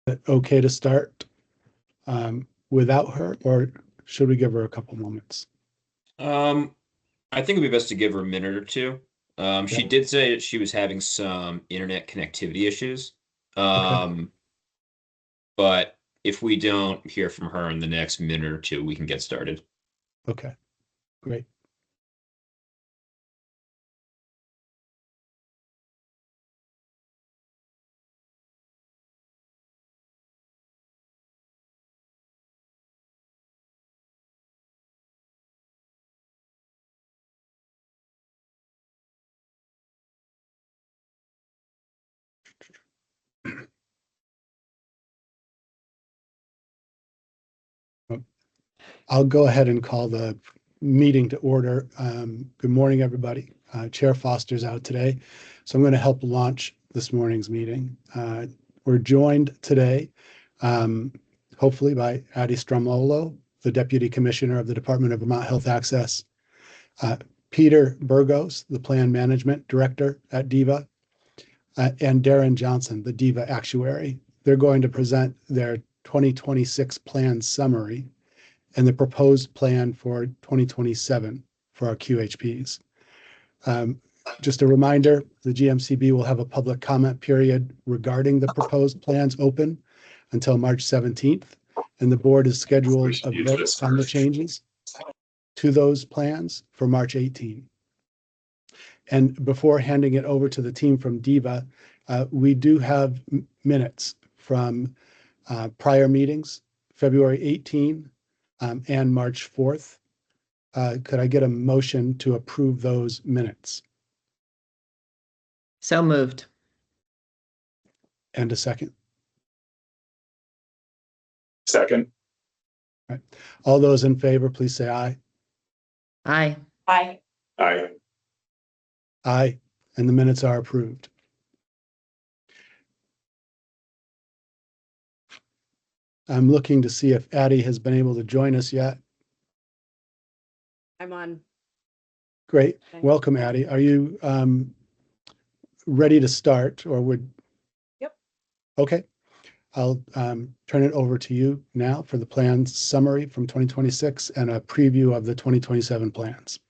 Okay to start without her, or should we give her a couple moments? I think it'd be best to give her a minute or two. She Yeah. did say that she was having some internet connectivity issues. Okay. Um, but if we don't hear from her in the next minute or two, we can get started. Okay. Great. I'll go ahead and call the meeting to order. Good morning, everybody. Chair Foster's out today, so I'm going to help launch this morning's meeting. We're joined today, hopefully, by Addie Stromolo, the Deputy Commissioner of the Department of Vermont Health Access, Peter Burgos, the Plan Management Director at DVHA, and Darren Johnson, the DVHA Actuary. They're going to present their 2026 plan summary and the proposed plan for 2027 for our QHPs. Just a reminder, the GMCB will have a public comment period regarding the proposed plans open until March 17th, and the board is scheduled a vote on the changes to those plans for March 18. And before handing it over to the team from DVHA, we do have minutes from prior meetings, February 18, and March 4th. Could I get a motion to approve those minutes? So moved. And a second? Second. All right. All those in favor, please say aye. Aye. Aye. Aye. Aye, and the minutes are approved. I'm looking to see if Addie has been able to join us yet. I'm on. Great. Okay. Welcome, Addie. Are you ready to start, or would? Yep. Okay. I'll turn it over to you now for the plan summary from 2026 and a preview of the 2027 plans.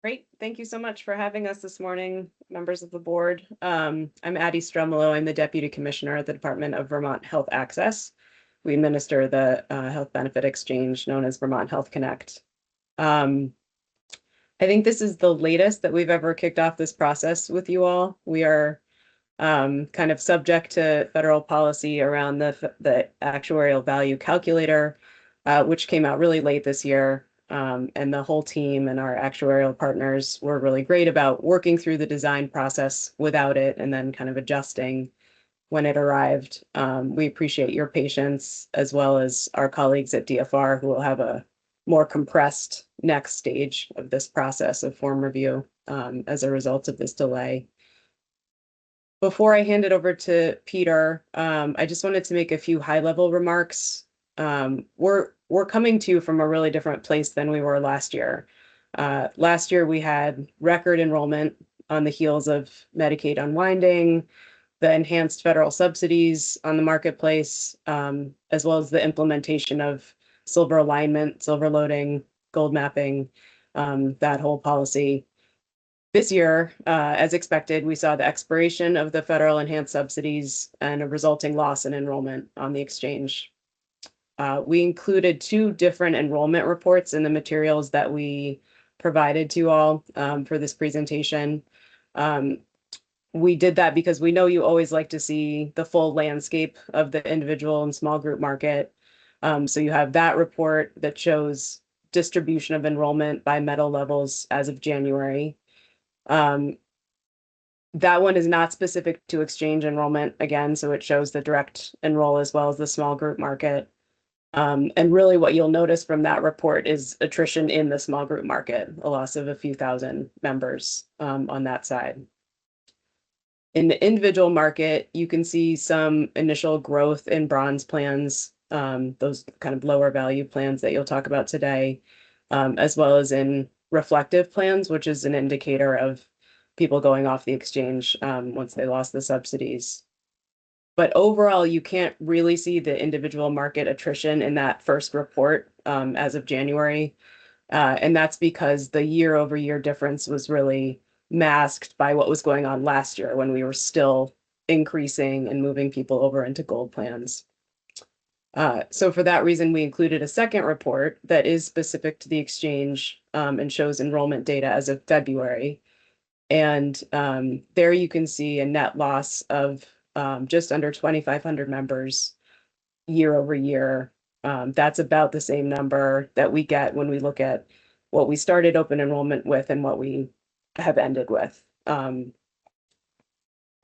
Great. Thank you so much for having us this morning, members of the board. I'm Addie Stromolo. I'm the Deputy Commissioner at the Department of Vermont Health Access. We administer the health benefit exchange known as Vermont Health Connect. I think this is the latest that we've ever kicked off this process with you all. We are kind of subject to federal policy around the actuarial value calculator, which came out really late this year. And the whole team and our actuarial partners were really great about working through the design process without it and then kind of adjusting when it arrived. We appreciate your patience, as well as our colleagues at DFR, who will have a more compressed next stage of this process of form review as a result of this delay. Before I hand it over to Peter, I just wanted to make a few high-level remarks. We're coming to you from a really different place than we were last year. Last year, we had record enrollment on the heels of Medicaid unwinding, the enhanced federal subsidies on the marketplace, as well as the implementation of silver alignment, silver loading, gold mapping, that whole policy. This year, as expected, we saw the expiration of the federal enhanced subsidies and a resulting loss in enrollment on the exchange. We included two different enrollment reports in the materials that we provided to you all for this presentation. We did that because we know you always like to see the full landscape of the individual and small group market. So you have that report that shows distribution of enrollment by metal levels as of January. That one is not specific to exchange enrollment again, so it shows the direct enroll as well as the small group market. And really what you'll notice from that report is attrition in the small group market, a loss of a few thousand members on that side. In the individual market, you can see some initial growth in bronze plans, those kind of lower value plans that you'll talk about today, as well as in reflective plans, which is an indicator of people going off the exchange once they lost the subsidies. But overall, you can't really see the individual market attrition in that first report as of January. And that's because the year-over-year difference was really masked by what was going on last year when we were still increasing and moving people over into gold plans. So for that reason, we included a second report that is specific to the exchange and shows enrollment data as of February. And there you can see a net loss of just under 2,500 members year over year. That's about the same number that we get when we look at what we started open enrollment with and what we have ended with.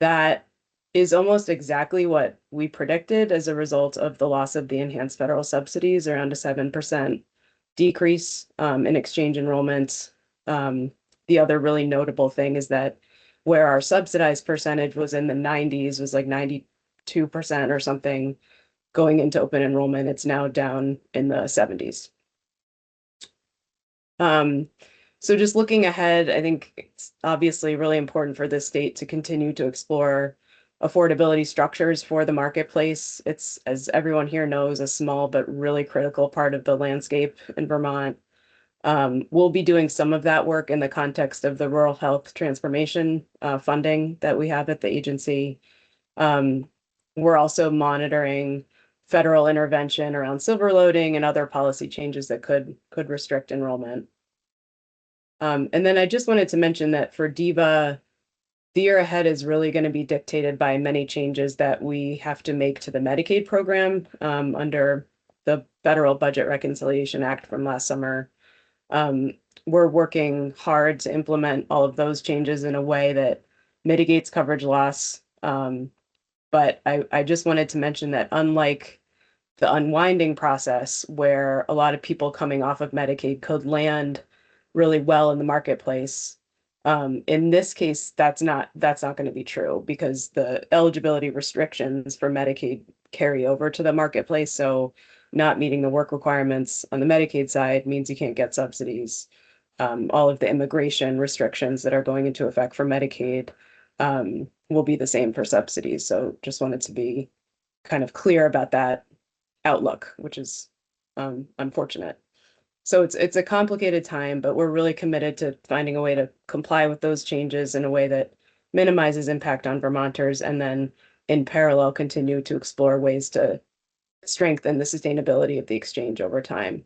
That is almost exactly what we predicted as a result of the loss of the enhanced federal subsidies, around a 7% decrease in exchange enrollments. The other really notable thing is that where our subsidized percentage was in the 90s, was like 92% or something going into open enrollment, it's now down in the 70s. So just looking ahead, I think it's obviously really important for the state to continue to explore affordability structures for the marketplace. It's, as everyone here knows, a small but really critical part of the landscape in Vermont. We'll be doing some of that work in the context of the rural health transformation funding that we have at the agency. We're also monitoring federal intervention around silver loading and other policy changes that could restrict enrollment. And then I just wanted to mention that for DVHA, the year ahead is really going to be dictated by many changes that we have to make to the Medicaid program under the Federal Budget Reconciliation Act from last summer. We're working hard to implement all of those changes in a way that mitigates coverage loss. But I just wanted to mention that unlike the unwinding process, where a lot of people coming off of Medicaid could land really well in the marketplace, in this case, that's not going to be true because the eligibility restrictions for Medicaid carry over to the marketplace. So not meeting the work requirements on the Medicaid side means you can't get subsidies. All of the immigration restrictions that are going into effect for Medicaid will be the same for subsidies. So just wanted to be kind of clear about that outlook, which is unfortunate. So it's a complicated time, but we're really committed to finding a way to comply with those changes in a way that minimizes impact on Vermonters, and then in parallel continue to explore ways to strengthen the sustainability of the exchange over time.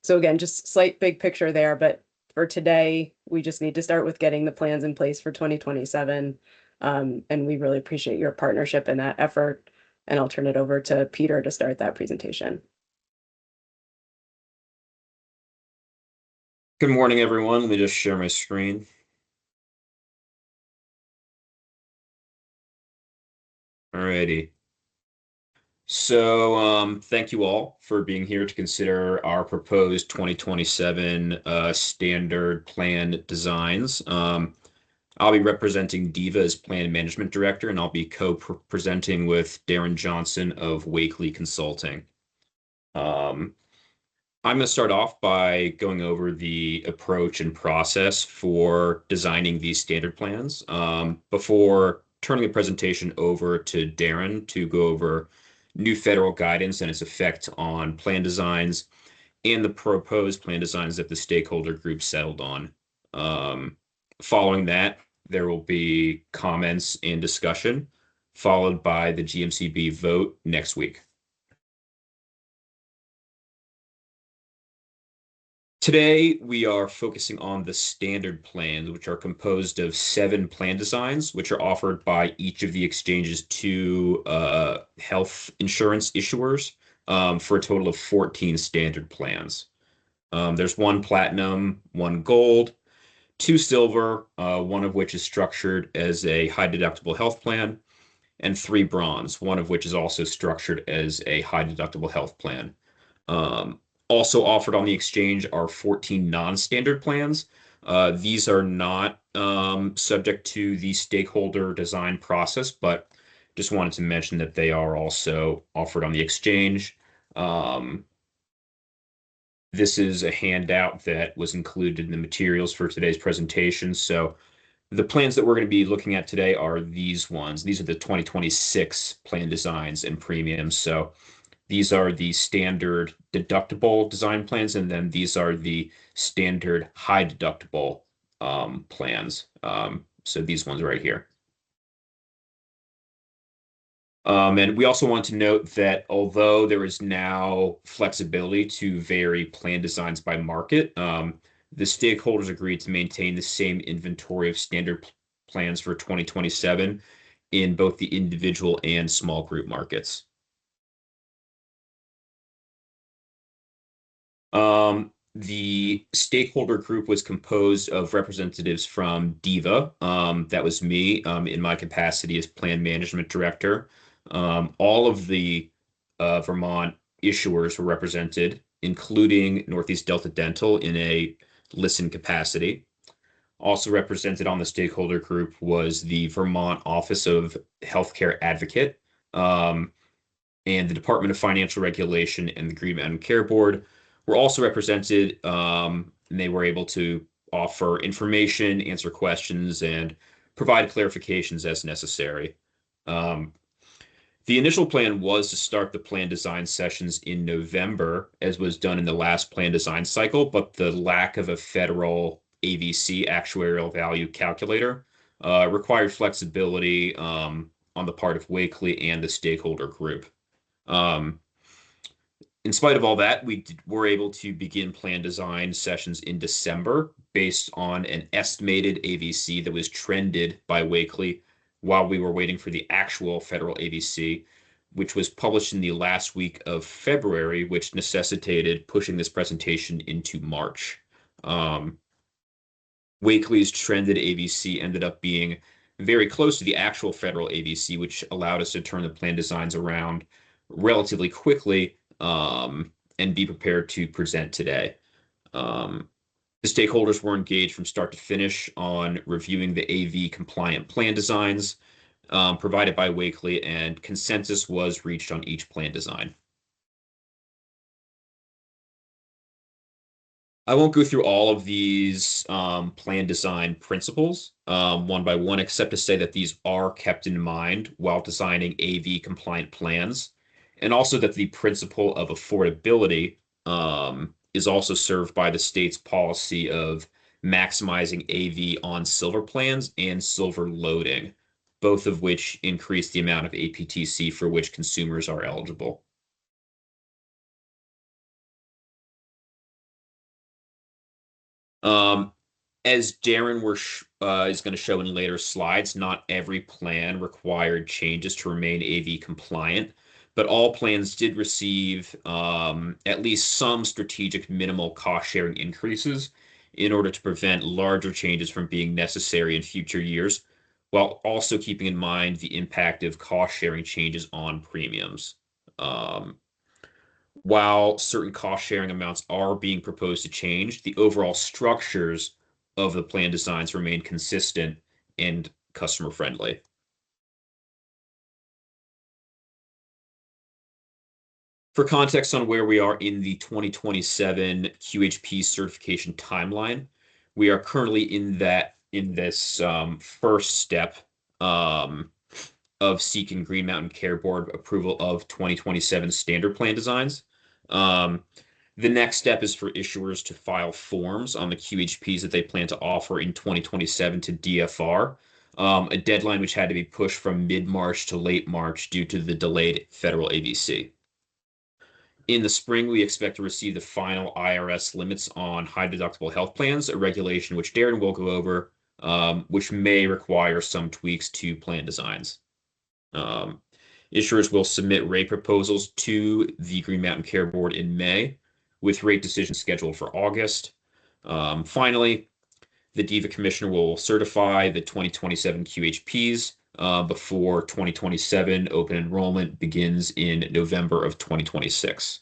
So again, just slight big picture there, but for today, we just need to start with getting the plans in place for 2027. And we really appreciate your partnership in that effort. And I'll turn it over to Peter to start that presentation. Good morning, everyone. Let me just share my screen. Alrighty. So thank you all for being here to consider our proposed 2027 standard plan designs. I'll be representing DVHA as Plan Management Director, and I'll be co-presenting with Darren Johnson of Wakely Consulting. I'm going to start off by going over the approach and process for designing these standard plans before turning the presentation over to Darren to go over new federal guidance and its effect on plan designs and the proposed plan designs that the stakeholder group settled on. Following that, there will be comments and discussion, followed by the GMCB vote next week. Today, we are focusing on the standard plans, which are composed of 7 plan designs, which are offered by each of the exchange's 2 health insurance issuers for a total of 14 standard plans. There's 1 platinum, 1 gold, 2 silver, 1 of which is structured as a high deductible health plan, and 3 bronze, 1 of which is also structured as a high deductible health plan. Also offered on the exchange are 14 non-standard plans. These are not subject to the stakeholder design process, but just wanted to mention that they are also offered on the exchange. This is a handout that was included in the materials for today's presentation. So The plans that we're going to be looking at today are these ones. These are the 2026 plan designs and premiums. So these are the standard deductible design plans, and then these are the standard high deductible plans. So these ones right here. And we also want to note that although there is now flexibility to vary plan designs by market, the stakeholders agreed to maintain the same inventory of standard plans for 2027 in both the individual and small group markets. The stakeholder group was composed of representatives from DIVA. That was me in my capacity as plan management director. All of the Vermont issuers were represented, including Northeast Delta Dental in a listen capacity. Also represented on the stakeholder group was the Vermont Office of Healthcare Advocate, and the Department of Financial Regulation and the Green Mountain Care Board were also represented, and they were able to offer information, answer questions, and provide clarifications as necessary. The initial plan was to start the plan design sessions in November, as was done in the last plan design cycle, but the lack of a federal AVC, actuarial value calculator, required flexibility on the part of Wakely and the stakeholder group. In spite of all that, we were able to begin plan design sessions in December based on an estimated AVC that was trended by Wakely while we were waiting for the actual federal AVC, which was published in the last week of February, which necessitated pushing this presentation into March. Wakely's trended AVC ended up being very close to the actual federal AVC, which allowed us to turn the plan designs around relatively quickly and be prepared to present today. The stakeholders were engaged from start to finish on reviewing the AV compliant plan designs provided by Wakely, and consensus was reached on each plan design. I won't go through all of these plan design principles one by one, except to say that these are kept in mind while designing AV compliant plans, and also that the principle of affordability is also served by the state's policy of maximizing AV on silver plans and silver loading, both of which increase the amount of APTC for which consumers are eligible. As Darren is going to show in later slides, not every plan required changes to remain AV compliant, but all plans did receive at least some strategic minimal cost sharing increases in order to prevent larger changes from being necessary in future years, while also keeping in mind the impact of cost sharing changes on premiums. While certain cost sharing amounts are being proposed to change, the overall structures of the plan designs remain consistent and customer friendly. For context on where we are in the 2027 QHP certification timeline, we are currently in this first step of seeking Green Mountain Care Board approval of 2027 standard plan designs. The next step is for issuers to file forms on the QHPs that they plan to offer in 2027 to DFR, a deadline which had to be pushed from mid-March to late March due to the delayed federal AVC. In the spring, we expect to receive the final IRS limits on high deductible health plans, a regulation which Darren will go over, which may require some tweaks to plan designs. Issuers will submit rate proposals to the Green Mountain Care Board in May, with rate decisions scheduled for August. Finally, the DIVA Commissioner will certify the 2027 QHPs before 2027 open enrollment begins in November of 2026.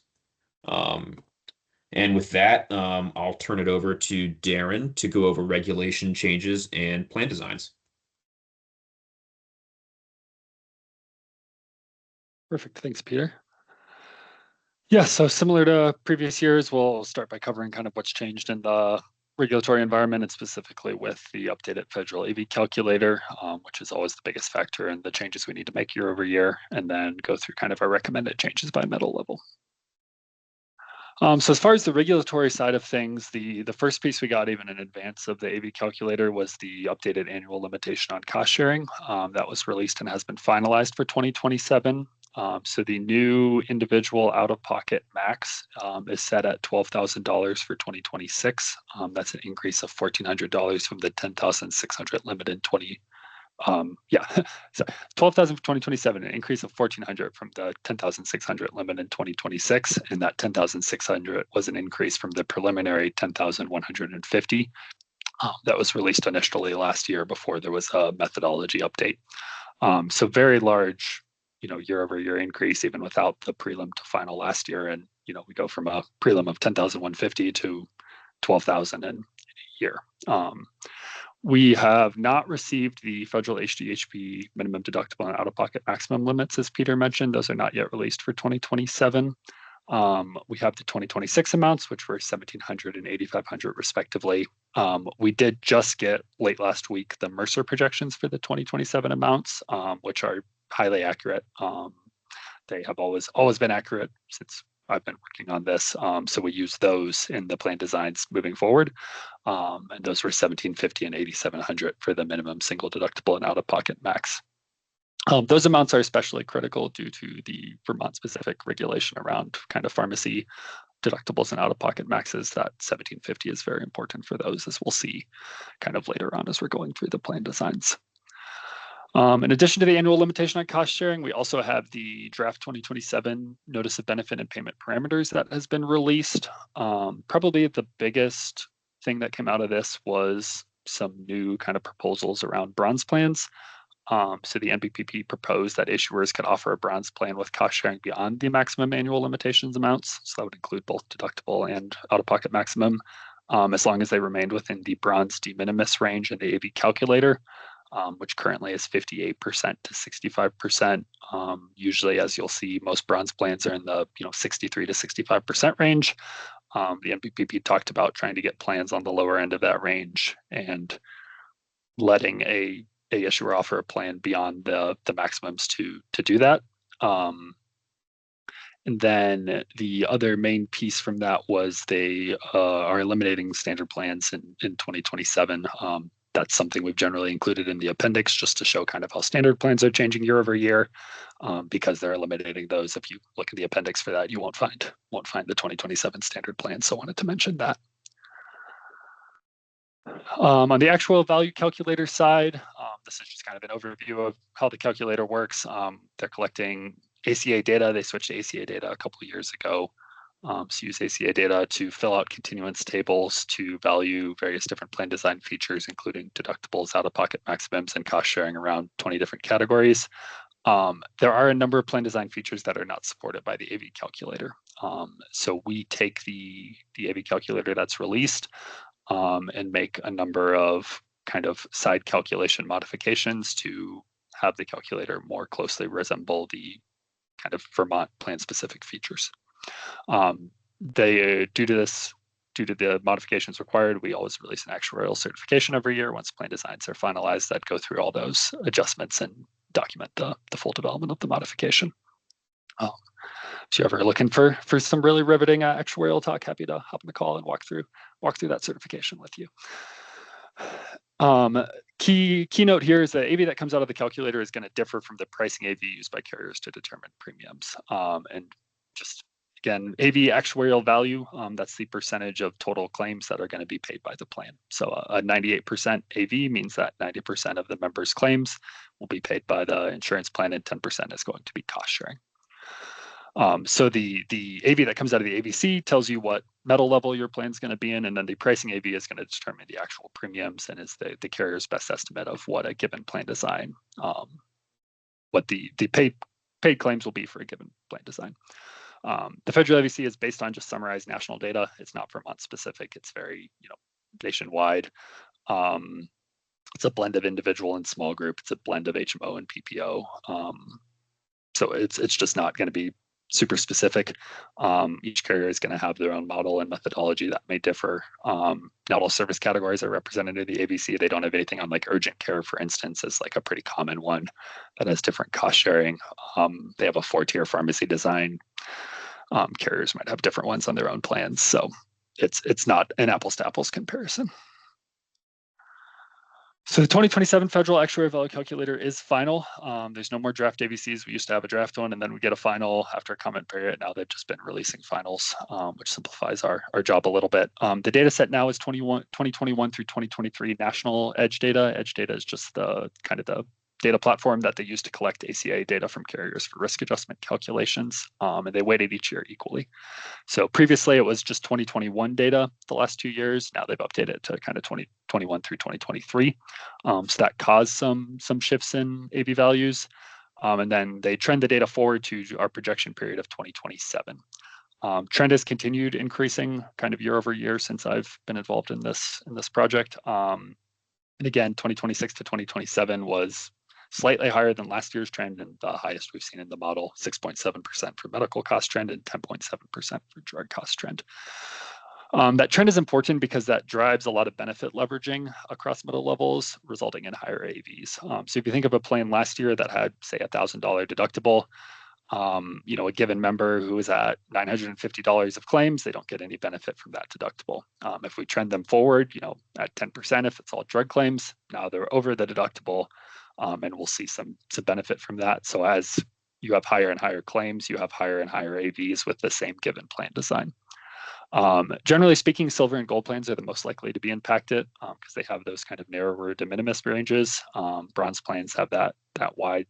And with that, I'll turn it over to Darren to go over regulation changes and plan designs. Perfect. Thanks, Peter. Yeah, so similar to previous years, we'll start by covering kind of what's changed in the regulatory environment, and specifically with the updated federal AV calculator, which is always the biggest factor in the changes we need to make year over year, and then go through kind of our recommended changes by metal level. So as far as the regulatory side of things, the first piece we got even in advance of the AV calculator was the updated annual limitation on cost sharing. That was released and has been finalized for 2027. So the new individual out-of-pocket max is set at $12,000 for 2026. That's an increase of $1,400 from the $10,600 limit in 12,000 for 2027, an increase of 1,400 from the 10,600 limit in 2026, and that 10,600 was an increase from the preliminary 10,150 that was released initially last year before there was a methodology update. So very large, year over year increase even without the prelim to final last year, and we go from a prelim of 10,150 to 12,000 in a year. We have not received the federal HDHP minimum deductible and out-of-pocket maximum limits, as Peter mentioned. Those are not yet released for 2027. We have the 2026 amounts, which were 1,700 and 8,500 respectively. We did just get late last week the Mercer projections for the 2027 amounts, which are highly accurate. They have always been accurate since I've been working on this. So we use those in the plan designs moving forward. And those were 1,750 and 8,700 for the minimum single deductible and out-of-pocket max. Those amounts are especially critical due to the Vermont specific regulation around kind of pharmacy deductibles and out-of-pocket maxes. That 1,750 is very important for those, as we'll see kind of later on as we're going through the plan designs. In addition to the annual limitation on cost sharing, we also have the draft 2027 notice of benefit and payment parameters that has been released. Probably the biggest thing that came out of this was some new kind of proposals around bronze plans. So the NBPP proposed that issuers could offer a bronze plan with cost sharing beyond the maximum annual limitations amounts. So that would include both deductible and out-of-pocket maximum, as long as they remained within the bronze de minimis range in the AV calculator. Which currently is 58% to 65%. Usually, as you'll see, most bronze plans are in the 63 to 65% range. The NBPP talked about trying to get plans on the lower end of that range and letting a issuer offer a plan beyond the maximums to do that. And then the other main piece from that was they are eliminating standard plans in 2027. That's something we've generally included in the appendix just to show kind of how standard plans are changing year over year, because they're eliminating those. If you look at the appendix for that, you won't find the 2027 standard plan. So I wanted to mention that. On the actual value calculator side, this is just kind of an overview of how the calculator works. They're collecting ACA data. They switched to ACA data a couple of years ago. So use ACA data to fill out continuance tables to value various different plan design features, including deductibles, out-of-pocket maximums, and cost sharing around 20 different categories. There are a number of plan design features that are not supported by the AV calculator. So we take the AV calculator that's released and make a number of kind of side calculation modifications to have the calculator more closely resemble the kind of Vermont plan specific features. Due to the modifications required, we always release an actuarial certification every year once plan designs are finalized that go through all those adjustments and document the full development of the modification. So you're ever looking for some really riveting actuarial talk, happy to hop on the call and walk through that certification with you. Keynote here is that AV that comes out of the calculator is going to differ from the pricing AV used by carriers to determine premiums. And just again, AV actuarial value, that's the percentage of total claims that are going to be paid by the plan. So a 98% AV means that 90% of the members' claims will be paid by the insurance plan and 10% is going to be cost sharing. So the AV that comes out of the AVC tells you what metal level your plan is going to be in, and then the pricing AV is going to determine the actual premiums and is the carrier's best estimate of what a given plan design, what the paid claims will be for a given plan design. The federal AVC is based on just summarized national data. It's not Vermont specific. It's very nationwide. It's a blend of individual and small group. It's a blend of HMO and PPO. So it's just not going to be super specific. Each carrier is going to have their own model and methodology that may differ. Not all service categories are represented in the ABC. They don't have anything on like urgent care, for instance, is like a pretty common one that has different cost sharing. They have a 4-tier pharmacy design. Carriers might have different ones on their own plans. So it's not an apples to apples comparison. So the 2027 federal actuarial value calculator is final. There's no more draft AVCs. We used to have a draft one, and then we get a final after a comment period. Now they've just been releasing finals, which simplifies our job a little bit. The data set now is 2021 through 2023 national EDGE data. EDGE data is just the kind of the data platform that they use to collect ACA data from carriers for risk adjustment calculations, and they weighted each year equally. So previously it was just 2021 data the last 2 years. Now they've updated it to kind of 2021 through 2023. So that caused some shifts in AV values. And then they trend the data forward to our projection period of 2027. Trend has continued increasing kind of year over year since I've been involved in this project. And again, 2026 to 2027 was slightly higher than last year's trend and the highest we've seen in the model, 6.7% for medical cost trend and 10.7% for drug cost trend. That trend is important because that drives a lot of benefit leveraging across middle levels, resulting in higher AVs. So if you think of a plan last year that had, say, $1,000 deductible, a given member who is at $950 of claims, they don't get any benefit from that deductible. If we trend them forward, at 10%, if it's all drug claims, now they're over the deductible, and we'll see some benefit from that. So as you have higher and higher claims, you have higher and higher AVs with the same given plan design. Generally speaking, silver and gold plans are the most likely to be impacted because they have those kind of narrower de minimis ranges. Bronze plans have that wide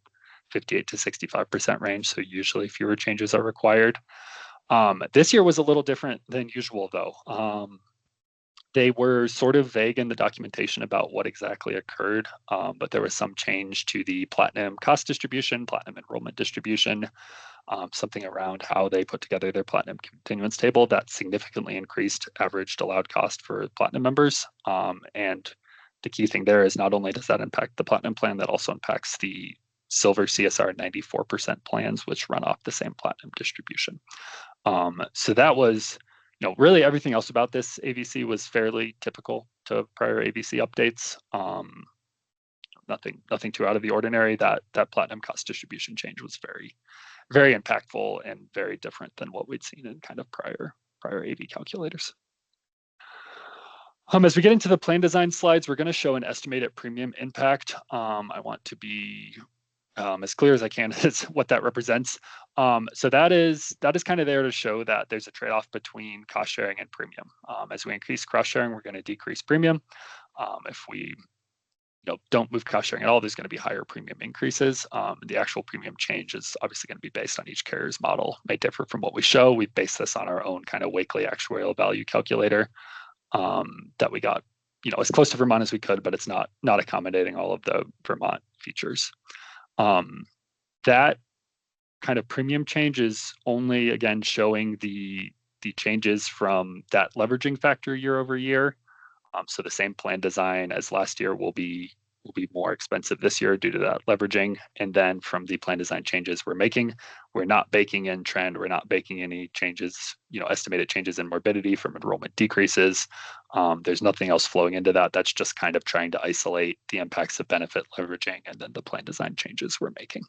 58 to 65% range, so usually fewer changes are required. This year was a little different than usual, though. They were sort of vague in the documentation about what exactly occurred, but there was some change to the platinum cost distribution, platinum enrollment distribution, something around how they put together their platinum continuance table that significantly increased averaged allowed cost for platinum members. And the key thing there is not only does that impact the platinum plan, that also impacts the silver CSR 94% plans, which run off the same platinum distribution. So that was, really everything else about this AVC was fairly typical to prior AVC updates. Nothing too out of the ordinary. That platinum cost distribution change was very, very impactful and very different than what we'd seen in kind of prior AV calculators. As we get into the plan design slides, we're going to show an estimated premium impact. I want to be as clear as I can as what that represents. So that is kind of there to show that there's a trade-off between cost sharing and premium. As we increase cost sharing, we're going to decrease premium. If we don't move cost sharing at all, there's going to be higher premium increases. The actual premium change is obviously going to be based on each carrier's model. It may differ from what we show. We base this on our own kind of Wakely actuarial value calculator that we got, as close to Vermont as we could, but it's not accommodating all of the Vermont features. That kind of premium change is only, again, showing the changes from that leveraging factor year over year. So the same plan design as last year will be more expensive this year due to that leveraging. And then from the plan design changes we're making, we're not baking in trend. We're not baking any changes, estimated changes in morbidity from enrollment decreases. There's nothing else flowing into that. That's just kind of trying to isolate the impacts of benefit leveraging and then the plan design changes we're making.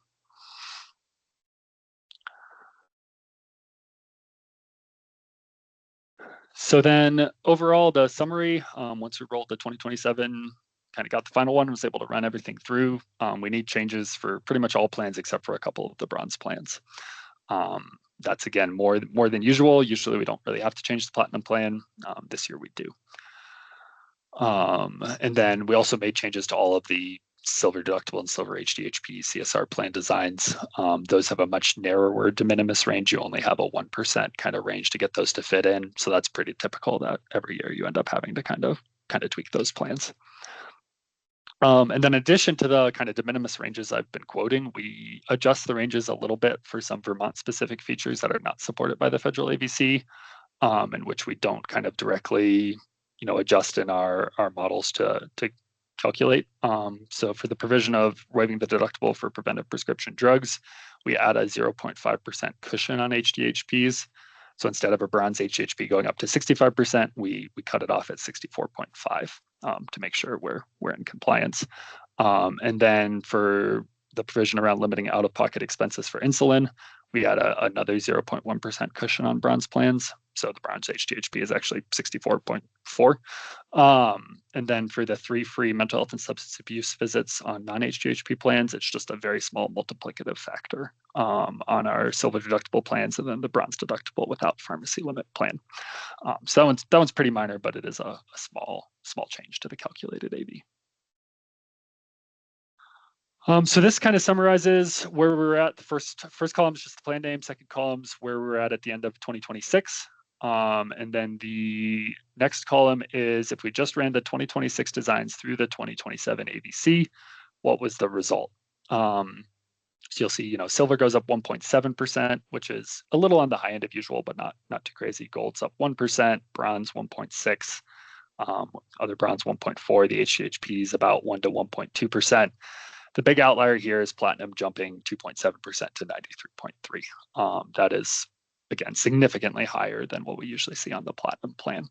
So then overall, the summary, once we rolled the 2027, kind of got the final one, was able to run everything through. We need changes for pretty much all plans except for a couple of the bronze plans. That's, again, more than usual. Usually we don't really have to change the platinum plan. This year we do. And then we also made changes to all of the silver deductible and silver HDHP CSR plan designs. Those have a much narrower de minimis range. You only have a 1% kind of range to get those to fit in. So that's pretty typical that every year you end up having to kind of tweak those plans. And then in addition to the kind of de minimis ranges I've been quoting, we adjust the ranges a little bit for some Vermont specific features that are not supported by the federal AVC, in which we don't kind of directly, adjust in our models to calculate. So for the provision of waiving the deductible for preventive prescription drugs, we add a 0.5% cushion on HDHPs. So instead of a bronze HDHP going up to 65%, we cut it off at 64.5 to make sure we're in compliance. And then for the provision around limiting out-of-pocket expenses for insulin, we add another 0.1% cushion on bronze plans. So the bronze HDHP is actually 64.4. And then for the 3 free mental health and substance abuse visits on non-HDHP plans, it's just a very small multiplicative factor on our silver deductible plans, and then the bronze deductible without pharmacy limit plan. So that one's pretty minor, but it is a small change to the calculated AV. So this kind of summarizes where we're at. The first column is just the plan name. Second column's where we're at the end of 2026. And then the next column is if we just ran the 2026 designs through the 2027 ABC, what was the result? So you'll see, silver goes up 1.7%, which is a little on the high end of usual, but not too crazy. Gold's up 1%, bronze 1.6%, other bronze 1.4%. The HDHP is about 1 to 1.2%. The big outlier here is platinum jumping 2.7% to 93.3%. That is, again, significantly higher than what we usually see on the platinum plan.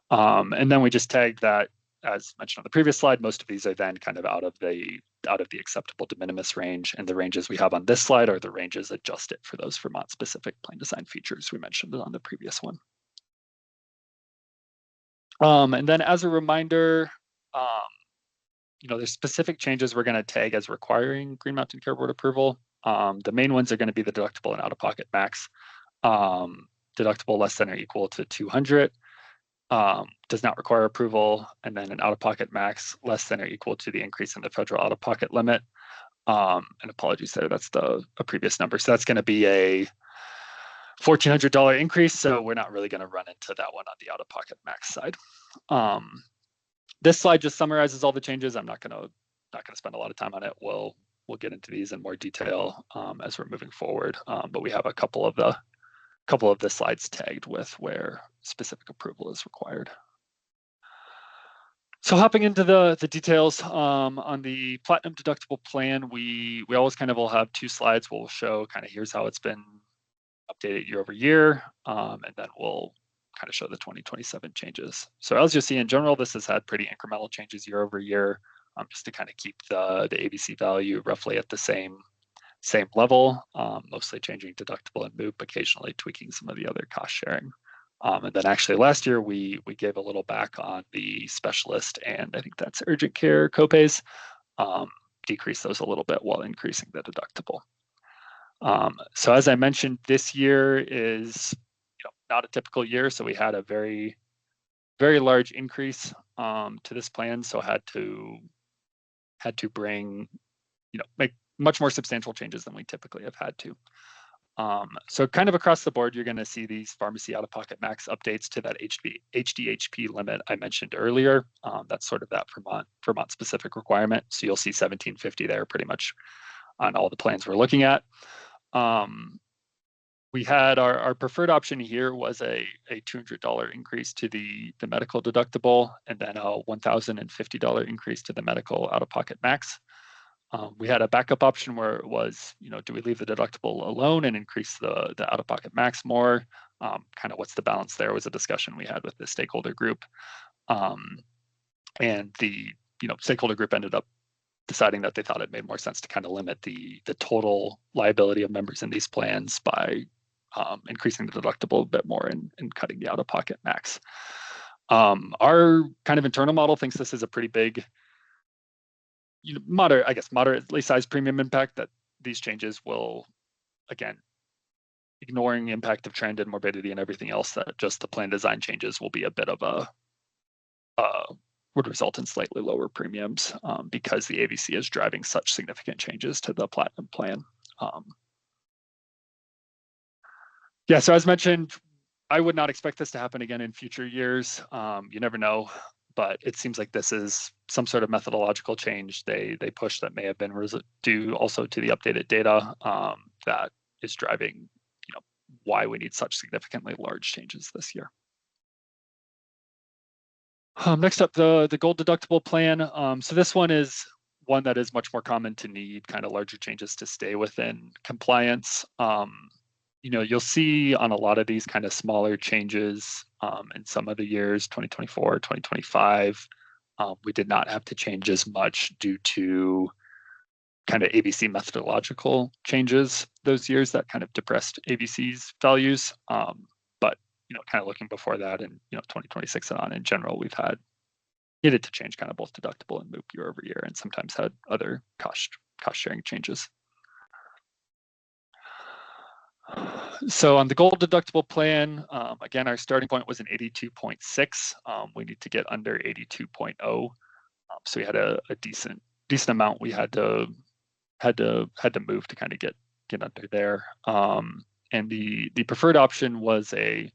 And then we just tagged that, as mentioned on the previous slide, most of these are then kind of out of the acceptable de minimis range, and the ranges we have on this slide are the ranges adjusted for those Vermont-specific plan design features we mentioned on the previous one. And then as a reminder, there's specific changes we're going to tag as requiring Green Mountain Care Board approval. The main ones are going to be the deductible and out-of-pocket max. Deductible less than or equal to $200 does not require approval, and then an out-of-pocket max less than or equal to the increase in the federal out-of-pocket limit. And apologies there, that's a previous number. So that's going to be a $1,400 increase. So we're not really going to run into that one on the out-of-pocket max side. This slide just summarizes all the changes. I'm not going to spend a lot of time on it. We'll get into these in more detail as we're moving forward. But we have a couple of the slides tagged with where specific approval is required. So hopping into the details on the platinum deductible plan, we always kind of will have 2 slides. We'll show kind of here's how it's been updated year over year, and then we'll kind of show the 2027 changes. So as you'll see, in general, this has had pretty incremental changes year over year, just to kind of keep the ABC value roughly at the same level, mostly changing deductible and MOOP, occasionally tweaking some of the other cost sharing. And then actually last year, we gave a little back on the specialist, and I think that's urgent care copays, decrease those a little bit while increasing the deductible. So as I mentioned, this year is not a typical year, so we had a very, very large increase to this plan. So had to bring, make much more substantial changes than we typically have had to. So kind of across the board, you're going to see these pharmacy out-of-pocket max updates to that HDHP limit I mentioned earlier. That's sort of that Vermont specific requirement. So you'll see $1,750 there pretty much on all the plans we're looking at. We had our preferred option here was a $200 increase to the medical deductible, and then a $1,050 increase to the medical out-of-pocket max. We had a backup option where it was, do we leave the deductible alone and increase the out-of-pocket max more? Kind of what's the balance there was a discussion we had with the stakeholder group. And the stakeholder group ended up deciding that they thought it made more sense to kind of limit the total liability of members in these plans by increasing the deductible a bit more and cutting the out-of-pocket max. Our kind of internal model thinks this is a pretty big, moderately sized premium impact, that these changes will, again, ignoring impact of trend and morbidity and everything else, that just the plan design changes will be a bit of would result in slightly lower premiums because the ABC is driving such significant changes to the platinum plan. Yeah, so as mentioned, I would not expect this to happen again in future years. You never know, but it seems like this is some sort of methodological change they pushed that may have been due also to the updated data that is driving, why we need such significantly large changes this year. Next up, the gold deductible plan. So this one is one that is much more common to need kind of larger changes to stay within compliance. You'll see on a lot of these kind of smaller changes in some of the years, 2024, 2025, we did not have to change as much due to kind of ABC methodological changes those years that kind of depressed ABC's values. But kind of looking before that, and 2026 and on in general, we've needed to change kind of both deductible and MOOP year over year, and sometimes had other cost sharing changes. So on the gold deductible plan, again, our starting point was an 82.6. We need to get under 82.0. So we had a decent amount we had to move to kind of get under there. And the preferred option was a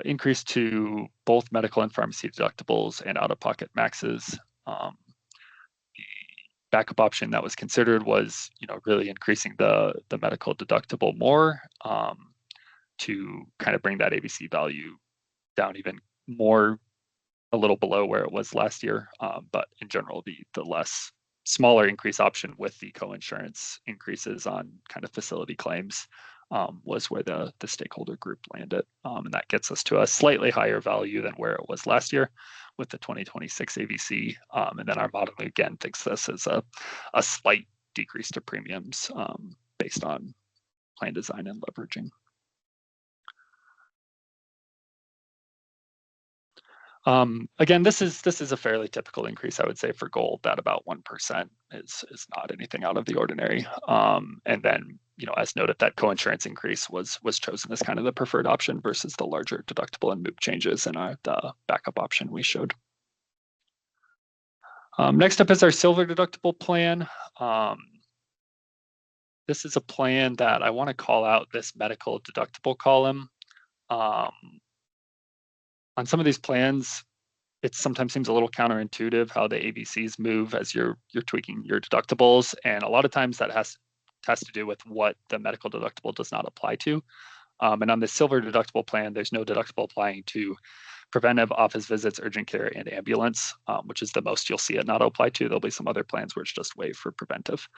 increase to both medical and pharmacy deductibles and out-of-pocket maxes. The backup option that was considered was, really increasing the medical deductible more to kind of bring that ABC value down even more, a little below where it was last year. But in general, the smaller increase option with the co-insurance increases on kind of facility claims was where the stakeholder group landed. And that gets us to a slightly higher value than where it was last year with the 2026 ABC. And then our modeling again thinks this is a slight decrease to premiums based on plan design and leveraging. Again, this is a fairly typical increase, I would say, for gold. That about 1% is not anything out of the ordinary. And then, as noted, that co-insurance increase was chosen as kind of the preferred option versus the larger deductible and MOOP changes in the backup option we showed. Next up is our silver deductible plan. This is a plan that I want to call out this medical deductible column. On some of these plans, it sometimes seems a little counterintuitive how the ABCs move as you're tweaking your deductibles. And a lot of times that has to do with what the medical deductible does not apply to. And on the silver deductible plan, there's no deductible applying to preventive, office visits, urgent care, and ambulance, which is the most you'll see it not apply to. There'll be some other plans where it's just waived for preventive.